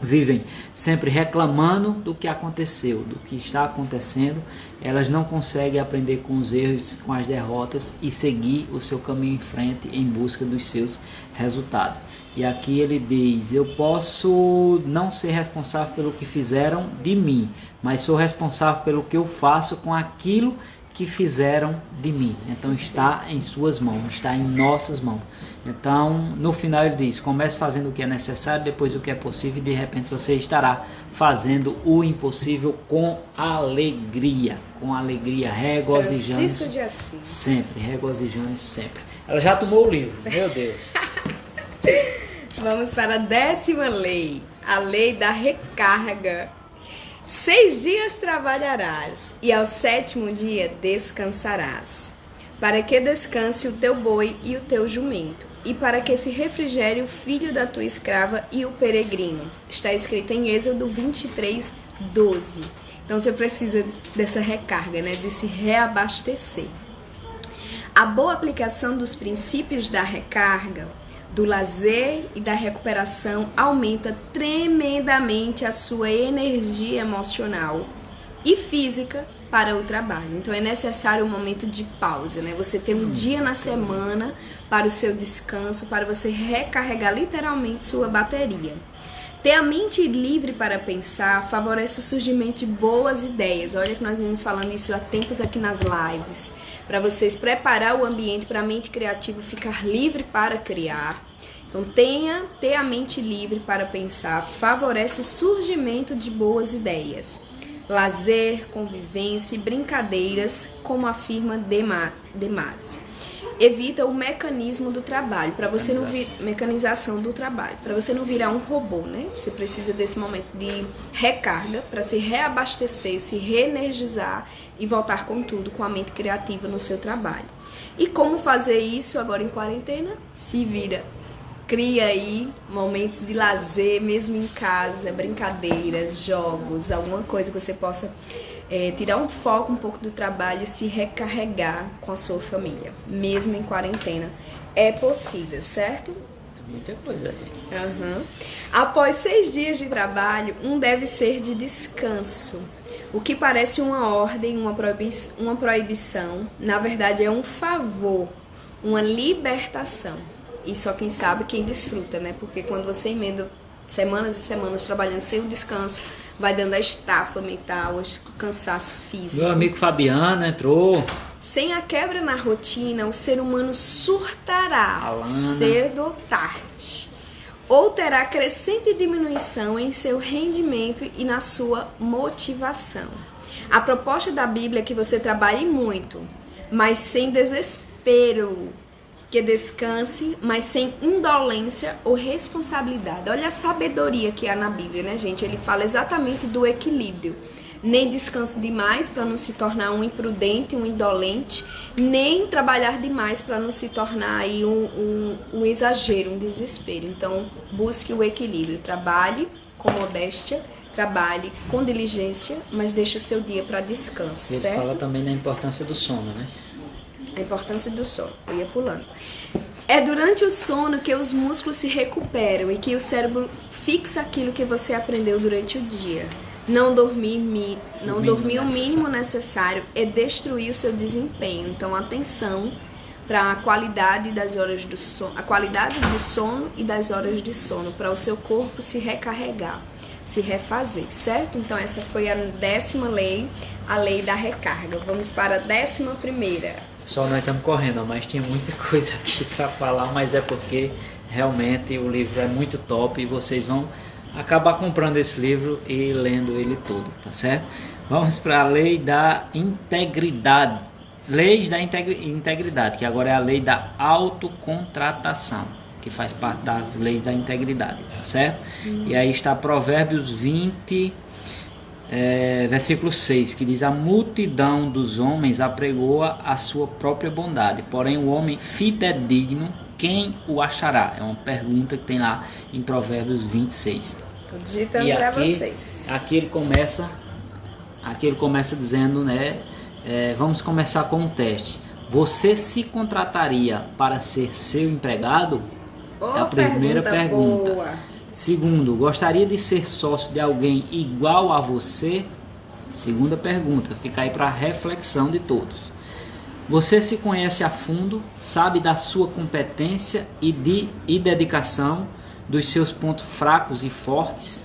vivem sempre reclamando do que aconteceu, do que está acontecendo, elas não conseguem aprender com os erros, com as derrotas e seguir o seu caminho em frente em busca dos seus resultados. E aqui ele diz: eu posso não ser responsável pelo que fizeram de mim, mas sou responsável pelo que eu faço com aquilo que fizeram de mim. Então está em suas mãos, está em nossas mãos. Então no final ele diz: comece fazendo o que é necessário, depois o que é possível, e de repente você estará fazendo o impossível com alegria, regozijando Francisco de Assis. sempre, regozijando sempre. Ela já tomou o livro, meu Deus. Vamos para a 10ª lei, a lei da recarga. 6 dias trabalharás e ao 7º dia descansarás, para que descanse o teu boi e o teu jumento, e para que se refrigere o filho da tua escrava e o peregrino. Está escrito em Êxodo 23:12. Então você precisa dessa recarga, né? De se reabastecer. A boa aplicação dos princípios da recarga, do lazer e da recuperação aumenta tremendamente a sua energia emocional e física para o trabalho. Então é necessário um momento de pausa, né? Você ter um dia na semana para o seu descanso, para você recarregar literalmente sua bateria. Ter a mente livre para pensar favorece o surgimento de boas ideias. Olha que nós vimos falando isso há tempos aqui nas lives. Para vocês preparar o ambiente para a mente criativa ficar livre para criar. Então ter a mente livre para pensar favorece o surgimento de boas ideias. Lazer, convivência e brincadeiras, como afirma Demásio. Evita o mecanismo do trabalho, para você não mecanização do trabalho, para você não virar um robô, né? Você precisa desse momento de recarga para se reabastecer, se reenergizar e voltar com tudo, com a mente criativa no seu trabalho. E como fazer isso agora em quarentena? Se vira. Cria aí momentos de lazer, mesmo em casa, brincadeiras, jogos, alguma coisa que você possa tirar um foco um pouco do trabalho e se recarregar com a sua família, mesmo em quarentena. É possível, certo? Muita coisa aí. Uhum. Após 6 dias de trabalho, deve ser de descanso. O que parece uma ordem, uma proibição, na verdade é um favor, uma libertação. E só quem sabe, quem desfruta, né? Porque quando você emenda semanas e semanas trabalhando sem o descanso, vai dando a estafa mental, o cansaço físico. Meu amigo Fabiano entrou. Sem a quebra na rotina, o ser humano surtará cedo ou tarde. Ou terá crescente diminuição em seu rendimento e na sua motivação. A proposta da Bíblia é que você trabalhe muito, mas sem desespero. Que descanse, mas sem indolência ou responsabilidade. Olha a sabedoria que há na Bíblia, né, gente? Ele fala exatamente do equilíbrio. nem descanso demais para não se tornar um imprudente, um indolente, nem trabalhar demais para não se tornar aí um exagero, um desespero. Então, busque o equilíbrio, trabalhe com modéstia, trabalhe com diligência, mas deixe o seu dia para descanso, certo? Ele fala também da importância do sono, né? A importância do sono, eu ia pulando. É durante o sono que os músculos se recuperam e que o cérebro fixa aquilo que você aprendeu durante o dia. Não dormir o mínimo necessário é destruir o seu desempenho. Então, atenção para a qualidade das horas do sono, a qualidade do sono e das horas de sono, para o seu corpo se recarregar, se refazer, certo? Então, essa foi a 10ª lei, a lei da recarga. Vamos para a 11ª. Só nós estamos correndo, mas tinha muita coisa aqui para falar, mas é porque realmente o livro é muito top e vocês vão acabar comprando esse livro e lendo ele todo, tá certo? Vamos para a lei da integridade. Leis da integridade, que agora é a lei da autocontratação, que faz parte das leis da integridade, tá certo? E aí está Provérbios 20, versículo 6, que diz: a multidão dos homens apregoa a sua própria bondade, porém o homem fidedigno, quem o achará? É uma pergunta que tem lá em Provérbios 26. Estou digitando para vocês. Aqui ele começa dizendo, né? Vamos começar com um teste. Você se contrataria para ser seu empregado? É a primeira pergunta. Boa. Segundo, gostaria de ser sócio de alguém igual a você? Segunda pergunta, fica aí para reflexão de todos. Você se conhece a fundo, sabe da sua competência e dedicação, dos seus pontos fracos e fortes?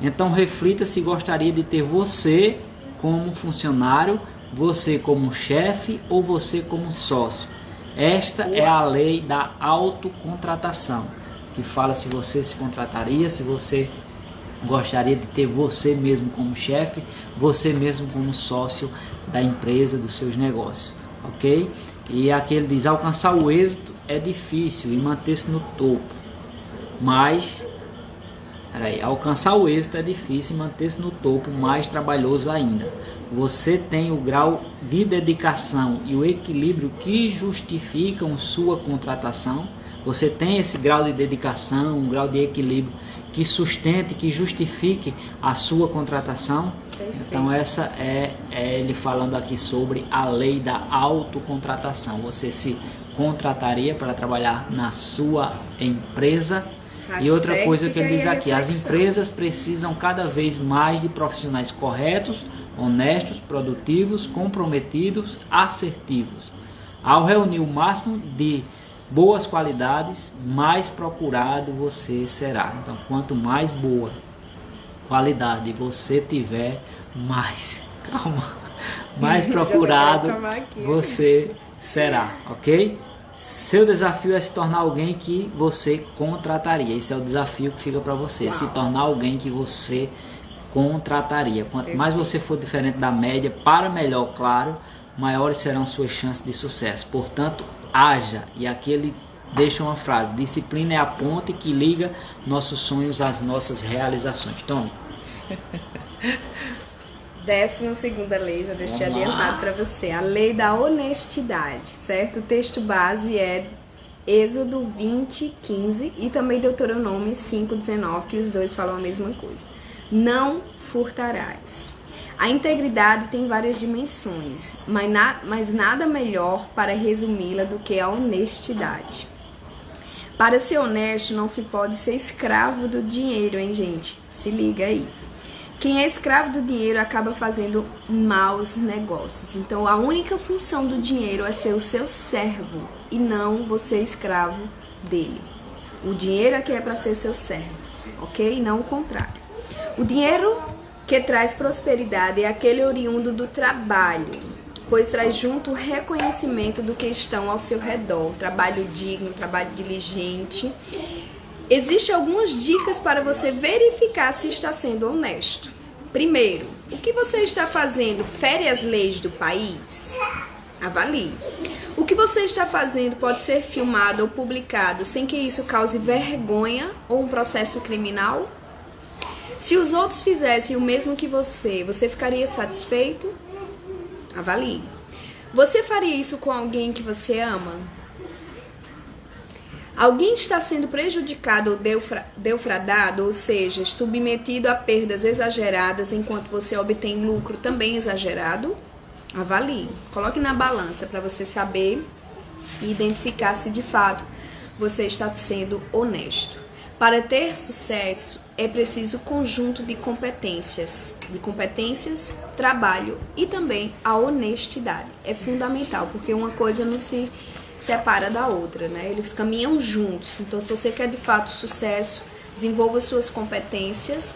Então reflita se gostaria de ter você como funcionário, você como chefe ou você como sócio. Esta é a lei da autocontratação, que fala se você se contrataria, se você gostaria de ter você mesmo como chefe, você mesmo como sócio da empresa, dos seus negócios, ok? E aqui ele diz: alcançar o êxito é difícil e manter-se no topo, mas alcançar o êxito é difícil e manter-se no topo mais trabalhoso ainda. Você tem o grau de dedicação e o equilíbrio que justificam sua contratação. Você tem esse grau de dedicação, um grau de equilíbrio que sustente, que justifique a sua contratação. Perfeito. Então essa é ele falando aqui sobre a lei da autocontratação. Você se contrataria para trabalhar na sua empresa. E outra coisa que ele diz aqui: as empresas precisam cada vez mais de profissionais corretos, honestos, produtivos, comprometidos, assertivos. Ao reunir o máximo de boas qualidades, mais procurado você será. Então, quanto mais boa qualidade você tiver, mais procurado você será, ok? Seu desafio é se tornar alguém que você contrataria. Esse é o desafio que fica para você. Se tornar alguém que você contrataria. Quanto mais você for diferente da média, para melhor, claro, maiores serão suas chances de sucesso. Portanto, haja. E aqui ele deixa uma frase: disciplina é a ponte que liga nossos sonhos às nossas realizações. Tome. 12ª lei, já deixei adiantado para você, a lei da honestidade, certo? O texto base é Êxodo 20:15 e também Deuteronômio 5:19, que os dois falam a mesma coisa. Não furtarás. A integridade tem várias dimensões, mas nada melhor para resumi-la do que a honestidade. Para ser honesto, não se pode ser escravo do dinheiro, hein, gente? Se liga aí. Quem é escravo do dinheiro acaba fazendo maus negócios. Então, a única função do dinheiro é ser o seu servo e não você escravo dele. O dinheiro aqui é para ser seu servo, ok? E não o contrário. O dinheiro que traz prosperidade é aquele oriundo do trabalho, pois traz junto o reconhecimento do que estão ao seu redor. Trabalho digno, trabalho diligente. Existem algumas dicas para você verificar se está sendo honesto. Primeiro, o que você está fazendo fere as leis do país? Avalie. O que você está fazendo pode ser filmado ou publicado sem que isso cause vergonha ou um processo criminal? Se os outros fizessem o mesmo que você ficaria satisfeito? Avalie. Você faria isso com alguém que você ama? Alguém está sendo prejudicado ou defraudado, ou seja, submetido a perdas exageradas enquanto você obtém lucro também exagerado? Avalie. Coloque na balança para você saber e identificar se de fato você está sendo honesto. Para ter sucesso, é preciso conjunto de competências, trabalho e também a honestidade. É fundamental, porque uma coisa não se separa da outra, né? Eles caminham juntos. Então, se você quer de fato sucesso, desenvolva suas competências,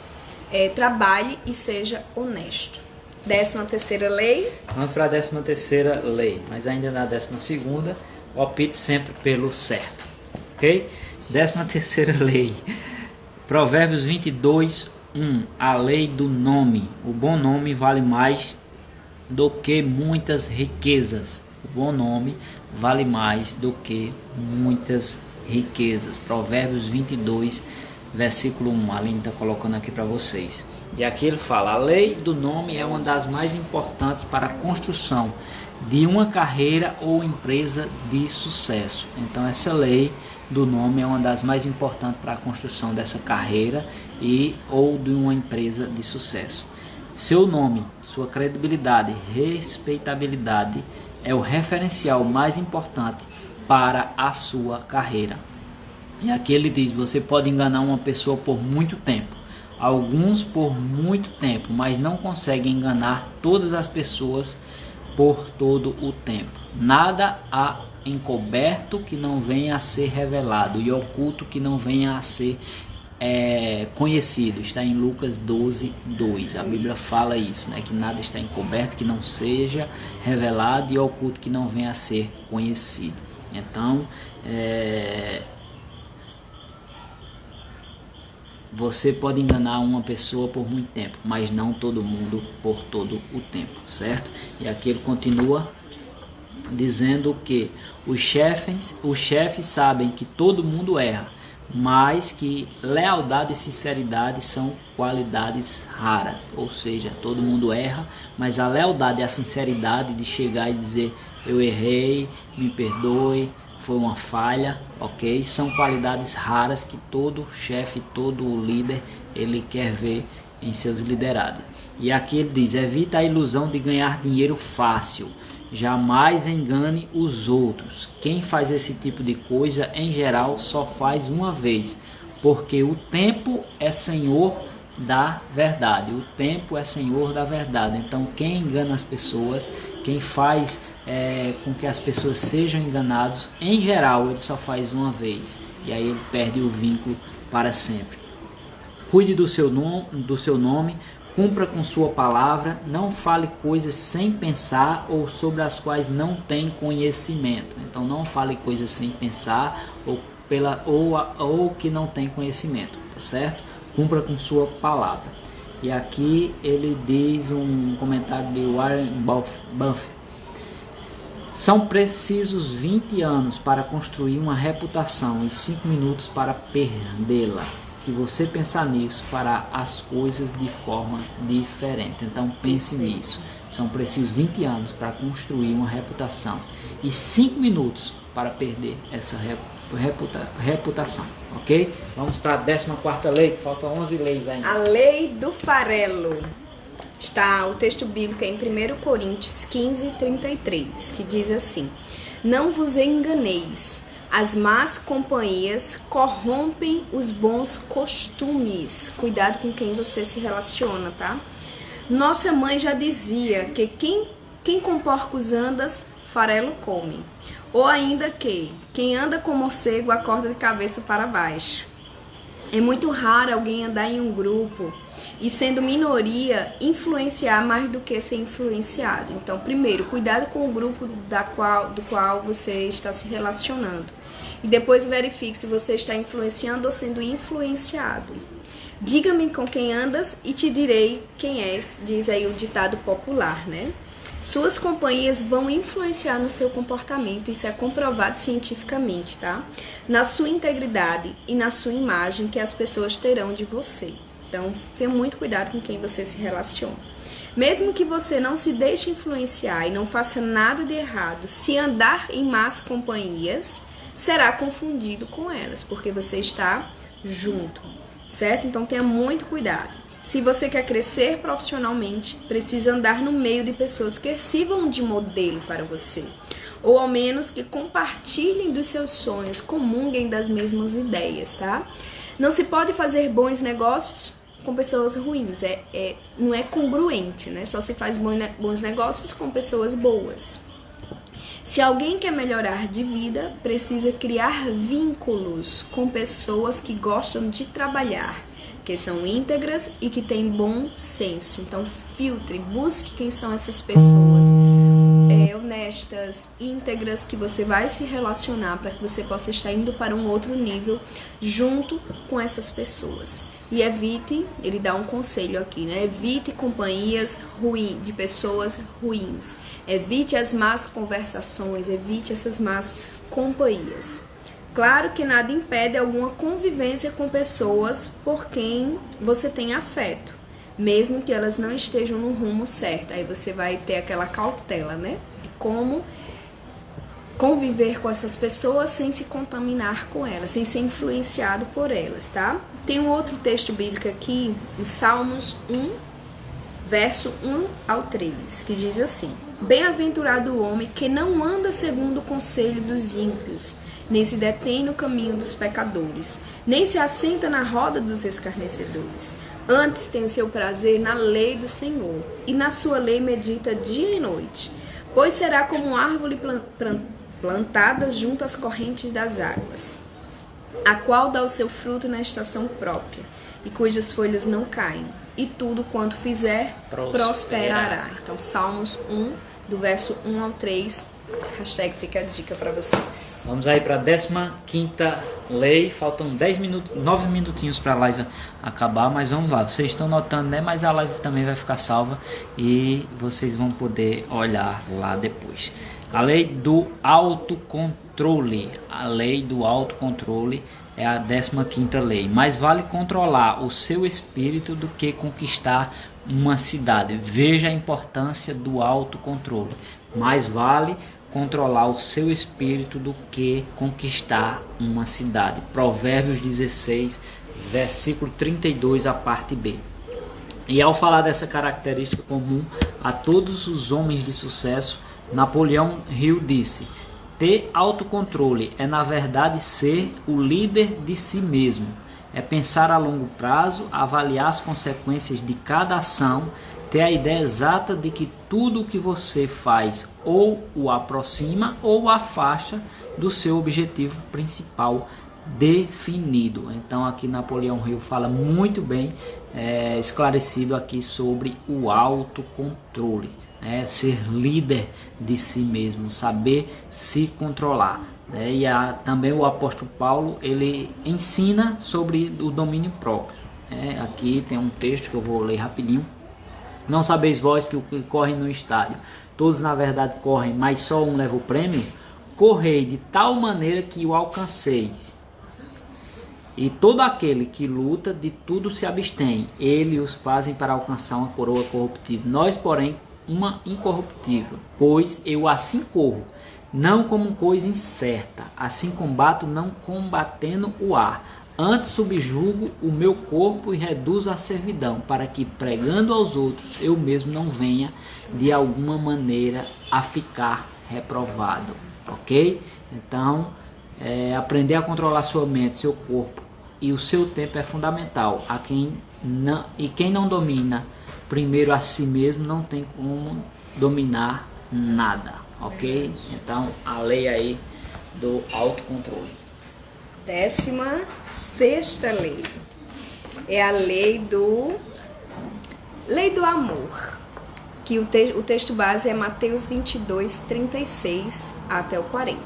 trabalhe e seja honesto. 13ª lei. Vamos para a 13ª lei, mas ainda na 12ª, opte sempre pelo certo, ok? 13ª lei, Provérbios 22, 1, a lei do nome. O bom nome vale mais do que muitas riquezas. O bom nome vale mais do que muitas riquezas. Provérbios 22, versículo 1, a Aline está colocando aqui para vocês. E aqui ele fala, a lei do nome é uma das mais importantes para a construção de uma carreira ou empresa de sucesso. Então essa lei do nome é uma das mais importantes para a construção dessa carreira ou de uma empresa de sucesso. Seu nome, sua credibilidade, respeitabilidade é o referencial mais importante para a sua carreira. E aqui ele diz, você pode enganar uma pessoa por muito tempo, alguns por muito tempo, mas não consegue enganar todas as pessoas por todo o tempo. Nada há encoberto que não venha a ser revelado e oculto que não venha a ser conhecido. Está em Lucas 12, 2. A Bíblia fala isso, né? Que nada está encoberto que não seja revelado e oculto que não venha a ser conhecido. Então, você pode enganar uma pessoa por muito tempo, mas não todo mundo por todo o tempo, certo? E aqui ele continua dizendo que os chefes sabem que todo mundo erra, mas que lealdade e sinceridade são qualidades raras. Ou seja, todo mundo erra, mas a lealdade e a sinceridade de chegar e dizer eu errei, me perdoe, foi uma falha, ok? São qualidades raras que todo chefe, todo líder, ele quer ver em seus liderados. E aqui ele diz, evita a ilusão de ganhar dinheiro fácil. Jamais engane os outros. Quem faz esse tipo de coisa, em geral, só faz uma vez, porque o tempo é senhor da verdade. O tempo é senhor da verdade. Então, quem engana as pessoas, quem faz com que as pessoas sejam enganadas, em geral, ele só faz uma vez. E aí ele perde o vínculo para sempre. Cuide do seu nome. Cumpra com sua palavra, não fale coisas sem pensar ou sobre as quais não tem conhecimento. Então não fale coisas sem pensar ou que não tem conhecimento, tá certo? Cumpra com sua palavra. E aqui ele diz um comentário de Warren Buffett. São precisos 20 anos para construir uma reputação e 5 minutos para perdê-la. Se você pensar nisso, fará as coisas de forma diferente. Então pense nisso. São precisos 20 anos para construir uma reputação e 5 minutos para perder essa reputação, ok? Vamos para a 14ª lei, que faltam 11 leis ainda. A lei do farelo. Está o texto bíblico em 1 Coríntios 15, 33, que diz assim: não vos enganeis. As más companhias corrompem os bons costumes. Cuidado com quem você se relaciona, tá? Nossa mãe já dizia que quem com porcos andas, farelo come. Ou ainda que quem anda com morcego acorda de cabeça para baixo. É muito raro alguém andar em um grupo e, sendo minoria, influenciar mais do que ser influenciado. Então, primeiro, cuidado com o grupo do qual você está se relacionando. E depois verifique se você está influenciando ou sendo influenciado. Diga-me com quem andas e te direi quem és, diz aí o ditado popular, né? Suas companhias vão influenciar no seu comportamento, isso é comprovado cientificamente, tá? Na sua integridade e na sua imagem que as pessoas terão de você. Então, tenha muito cuidado com quem você se relaciona. Mesmo que você não se deixe influenciar e não faça nada de errado, se andar em más companhias, será confundido com elas, porque você está junto, certo? Então, tenha muito cuidado. Se você quer crescer profissionalmente, precisa andar no meio de pessoas que sirvam de modelo para você, ou ao menos que compartilhem dos seus sonhos, comunguem das mesmas ideias, tá? Não se pode fazer bons negócios com pessoas ruins, não é congruente, né? Só se faz bons negócios com pessoas boas. Se alguém quer melhorar de vida, precisa criar vínculos com pessoas que gostam de trabalhar, que são íntegras e que têm bom senso. Então, filtre, busque quem são essas pessoas honestas, íntegras, que você vai se relacionar para que você possa estar indo para um outro nível junto com essas pessoas. E evite, ele dá um conselho aqui, né? Evite companhias ruins, de pessoas ruins. Evite as más conversações, evite essas más companhias. Claro que nada impede alguma convivência com pessoas por quem você tem afeto, mesmo que elas não estejam no rumo certo. Aí você vai ter aquela cautela, né? De como conviver com essas pessoas sem se contaminar com elas, sem ser influenciado por elas, tá? Tem um outro texto bíblico aqui, em Salmos 1, verso 1 ao 3, que diz assim: Bem-aventurado o homem que não anda segundo o conselho dos ímpios, nem se detém no caminho dos pecadores, nem se assenta na roda dos escarnecedores. Antes tem o seu prazer na lei do Senhor, e na sua lei medita dia e noite. Pois será como árvore plantada junto às correntes das águas, a qual dá o seu fruto na estação própria, e cujas folhas não caem, e tudo quanto fizer prosperará. Então, Salmos 1, do verso 1 ao 3, hashtag fica a dica para vocês. Vamos aí para a 15ª lei, faltam 9 minutinhos para a live acabar, mas vamos lá, vocês estão notando, né? Mas a live também vai ficar salva e vocês vão poder olhar lá depois. A lei do autocontrole. A lei do autocontrole é a 15ª lei. Mais vale controlar o seu espírito do que conquistar uma cidade. Veja a importância do autocontrole. Mais vale controlar o seu espírito do que conquistar uma cidade. Provérbios 16, versículo 32, a parte B. E ao falar dessa característica comum a todos os homens de sucesso, Napoleão Hill disse: ter autocontrole é, na verdade, ser o líder de si mesmo. É pensar a longo prazo, avaliar as consequências de cada ação, ter a ideia exata de que tudo o que você faz ou o aproxima ou o afasta do seu objetivo principal definido. Então aqui Napoleão Hill fala muito bem, esclarecido aqui sobre o autocontrole. Ser líder de si mesmo, saber se controlar. E também o apóstolo Paulo, ele ensina sobre o domínio próprio. Aqui tem um texto que eu vou ler rapidinho. Não sabeis vós que o que corre no estádio, todos na verdade correm, mas só um leva o prêmio? Correi de tal maneira que o alcanceis. E todo aquele que luta de tudo se abstém. Eles os fazem para alcançar uma coroa corruptível. Nós, porém, uma incorruptível. Pois eu assim corro, não como coisa incerta, assim combato, não combatendo o ar. Antes subjugo o meu corpo e reduzo a servidão, para que, pregando aos outros, eu mesmo não venha de alguma maneira a ficar reprovado. Ok? Então, aprender a controlar sua mente, seu corpo e o seu tempo é fundamental. Quem não domina primeiro a si mesmo não tem como dominar nada. Ok? Então, a lei aí do autocontrole. 16ª lei é a lei do amor, que o texto base é Mateus 22, 36 até o 40.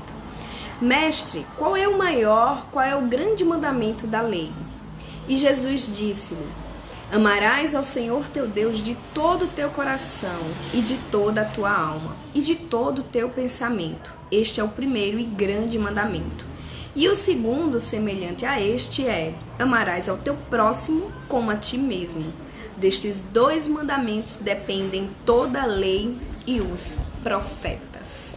Mestre, qual é o grande mandamento da lei? E Jesus disse-lhe: amarás ao Senhor teu Deus de todo o teu coração e de toda a tua alma e de todo o teu pensamento. Este é o primeiro e grande mandamento. E o segundo, semelhante a este, é: amarás ao teu próximo como a ti mesmo. Destes 2 mandamentos dependem toda a lei e os profetas.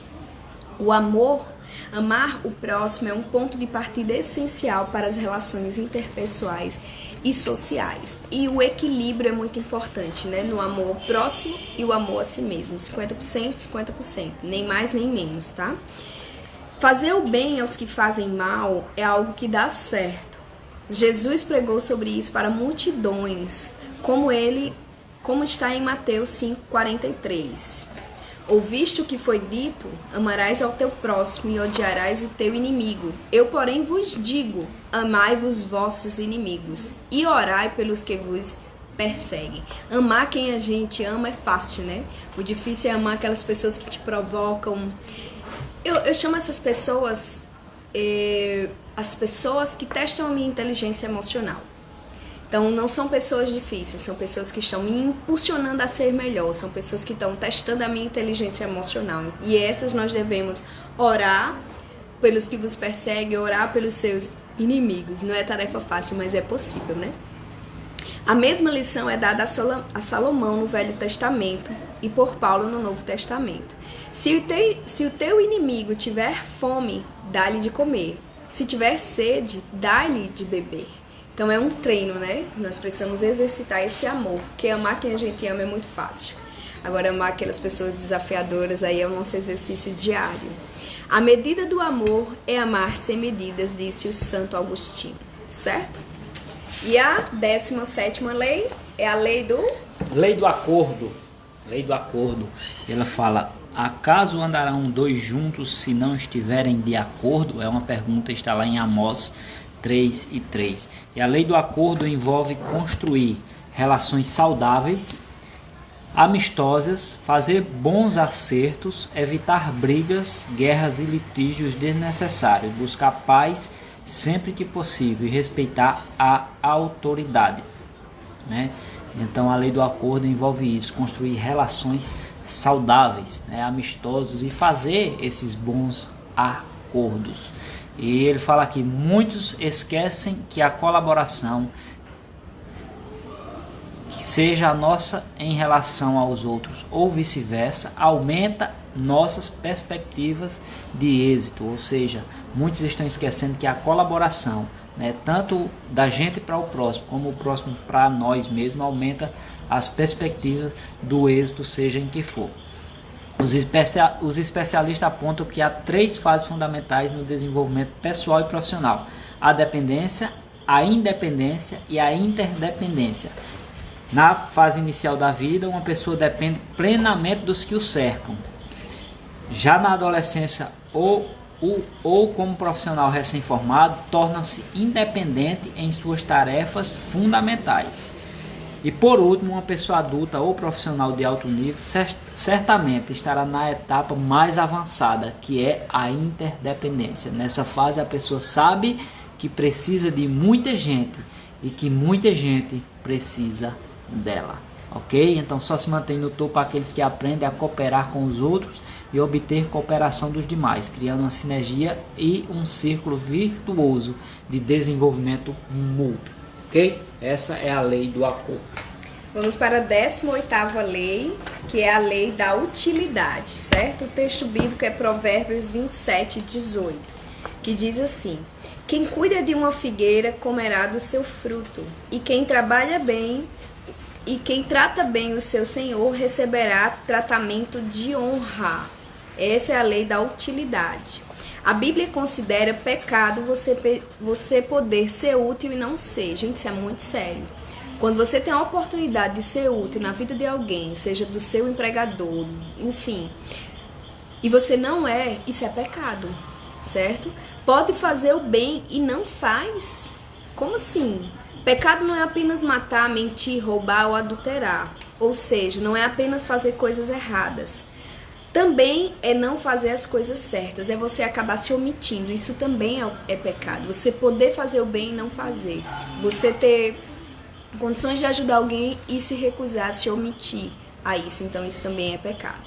O amor, amar o próximo, é um ponto de partida essencial para as relações interpessoais e sociais. E o equilíbrio é muito importante, né? No amor ao próximo e o amor a si mesmo. 50%, 50%. Nem mais, nem menos, tá? Fazer o bem aos que fazem mal é algo que dá certo. Jesus pregou sobre isso para multidões, como está em Mateus 5,43. Ouviste o que foi dito? Amarás ao teu próximo e odiarás o teu inimigo. Eu, porém, vos digo: amai-vos vossos inimigos e orai pelos que vos perseguem. Amar quem a gente ama é fácil, né? O difícil é amar aquelas pessoas que te provocam. Eu chamo essas pessoas as pessoas que testam a minha inteligência emocional. Então, não são pessoas difíceis, são pessoas que estão me impulsionando a ser melhor, são pessoas que estão testando a minha inteligência emocional. E essas nós devemos orar pelos que vos perseguem, orar pelos seus inimigos. Não é tarefa fácil, mas é possível, né? A mesma lição é dada a Salomão no Velho Testamento e por Paulo no Novo Testamento. Se o teu inimigo tiver fome, dá-lhe de comer. Se tiver sede, dá-lhe de beber. Então é um treino, né? Nós precisamos exercitar esse amor, porque amar quem a gente ama é muito fácil. Agora, amar aquelas pessoas desafiadoras aí é o nosso exercício diário. A medida do amor é amar sem medidas, disse o Santo Agostinho, certo? E a 17ª lei é a lei do... Lei do acordo. Lei do acordo. Ela fala: acaso andarão 2 juntos se não estiverem de acordo? É uma pergunta, está lá em Amós 3:3. E a lei do acordo envolve construir relações saudáveis, amistosas, fazer bons acertos, evitar brigas, guerras e litígios desnecessários, buscar paz sempre que possível e respeitar a autoridade, né? Então a lei do acordo envolve isso, construir relações saudáveis, né, amistosos, e fazer esses bons acordos. E ele fala aqui: muitos esquecem que a colaboração, que seja a nossa em relação aos outros ou vice-versa, aumenta nossas perspectivas de êxito. Ou seja, muitos estão esquecendo que a colaboração, né, tanto da gente para o próximo, como o próximo para nós mesmos, aumenta as perspectivas do êxito, seja em que for. Os especialistas apontam que há 3 fases fundamentais no desenvolvimento pessoal e profissional: a dependência, a independência e a interdependência. Na fase inicial da vida, uma pessoa depende plenamente dos que o cercam. Já na adolescência ou como profissional recém-formado, torna-se independente em suas tarefas fundamentais. E por último, uma pessoa adulta ou profissional de alto nível certamente estará na etapa mais avançada, que é a interdependência. Nessa fase, a pessoa sabe que precisa de muita gente e que muita gente precisa dela, ok? Então só se mantém no topo aqueles que aprendem a cooperar com os outros e obter cooperação dos demais, criando uma sinergia e um círculo virtuoso de desenvolvimento mútuo. Ok? Essa é a lei do acordo. Vamos para a 18ª lei, que é a lei da utilidade, certo? O texto bíblico é Provérbios 27:18, que diz assim: quem cuida de uma figueira comerá do seu fruto, e quem trabalha bem e quem trata bem o seu senhor receberá tratamento de honra. Essa é a lei da utilidade. A Bíblia considera pecado você poder ser útil e não ser. Gente, isso é muito sério. Quando você tem a oportunidade de ser útil na vida de alguém, seja do seu empregador, enfim, e você não é, isso é pecado, certo? Pode fazer o bem e não faz. Como assim? Pecado não é apenas matar, mentir, roubar ou adulterar. Ou seja, não é apenas fazer coisas erradas. Também é não fazer as coisas certas, é você acabar se omitindo. Isso também é pecado. Você poder fazer o bem e não fazer. Você ter condições de ajudar alguém e se recusar, se omitir a isso. Então isso também é pecado.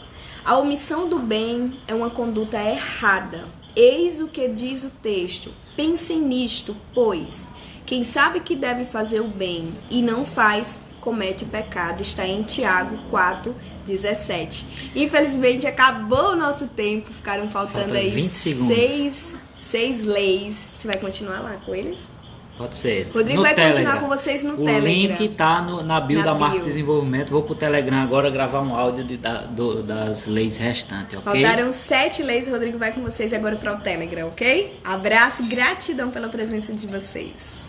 A omissão do bem é uma conduta errada. Eis o que diz o texto. Pensem nisto, pois quem sabe que deve fazer o bem e não faz, comete pecado. Está em Tiago 4:17. Infelizmente acabou o nosso tempo. Ficaram faltando aí 20 segundos. seis leis. Você vai continuar lá com eles? Pode ser. Rodrigo vai continuar com vocês no Telegram. O link tá na bio da Marca bio. Desenvolvimento. Vou pro Telegram agora gravar um áudio das leis restantes, ok? Faltaram 7 leis. O Rodrigo vai com vocês agora para o Telegram, ok? Abraço e gratidão pela presença de vocês.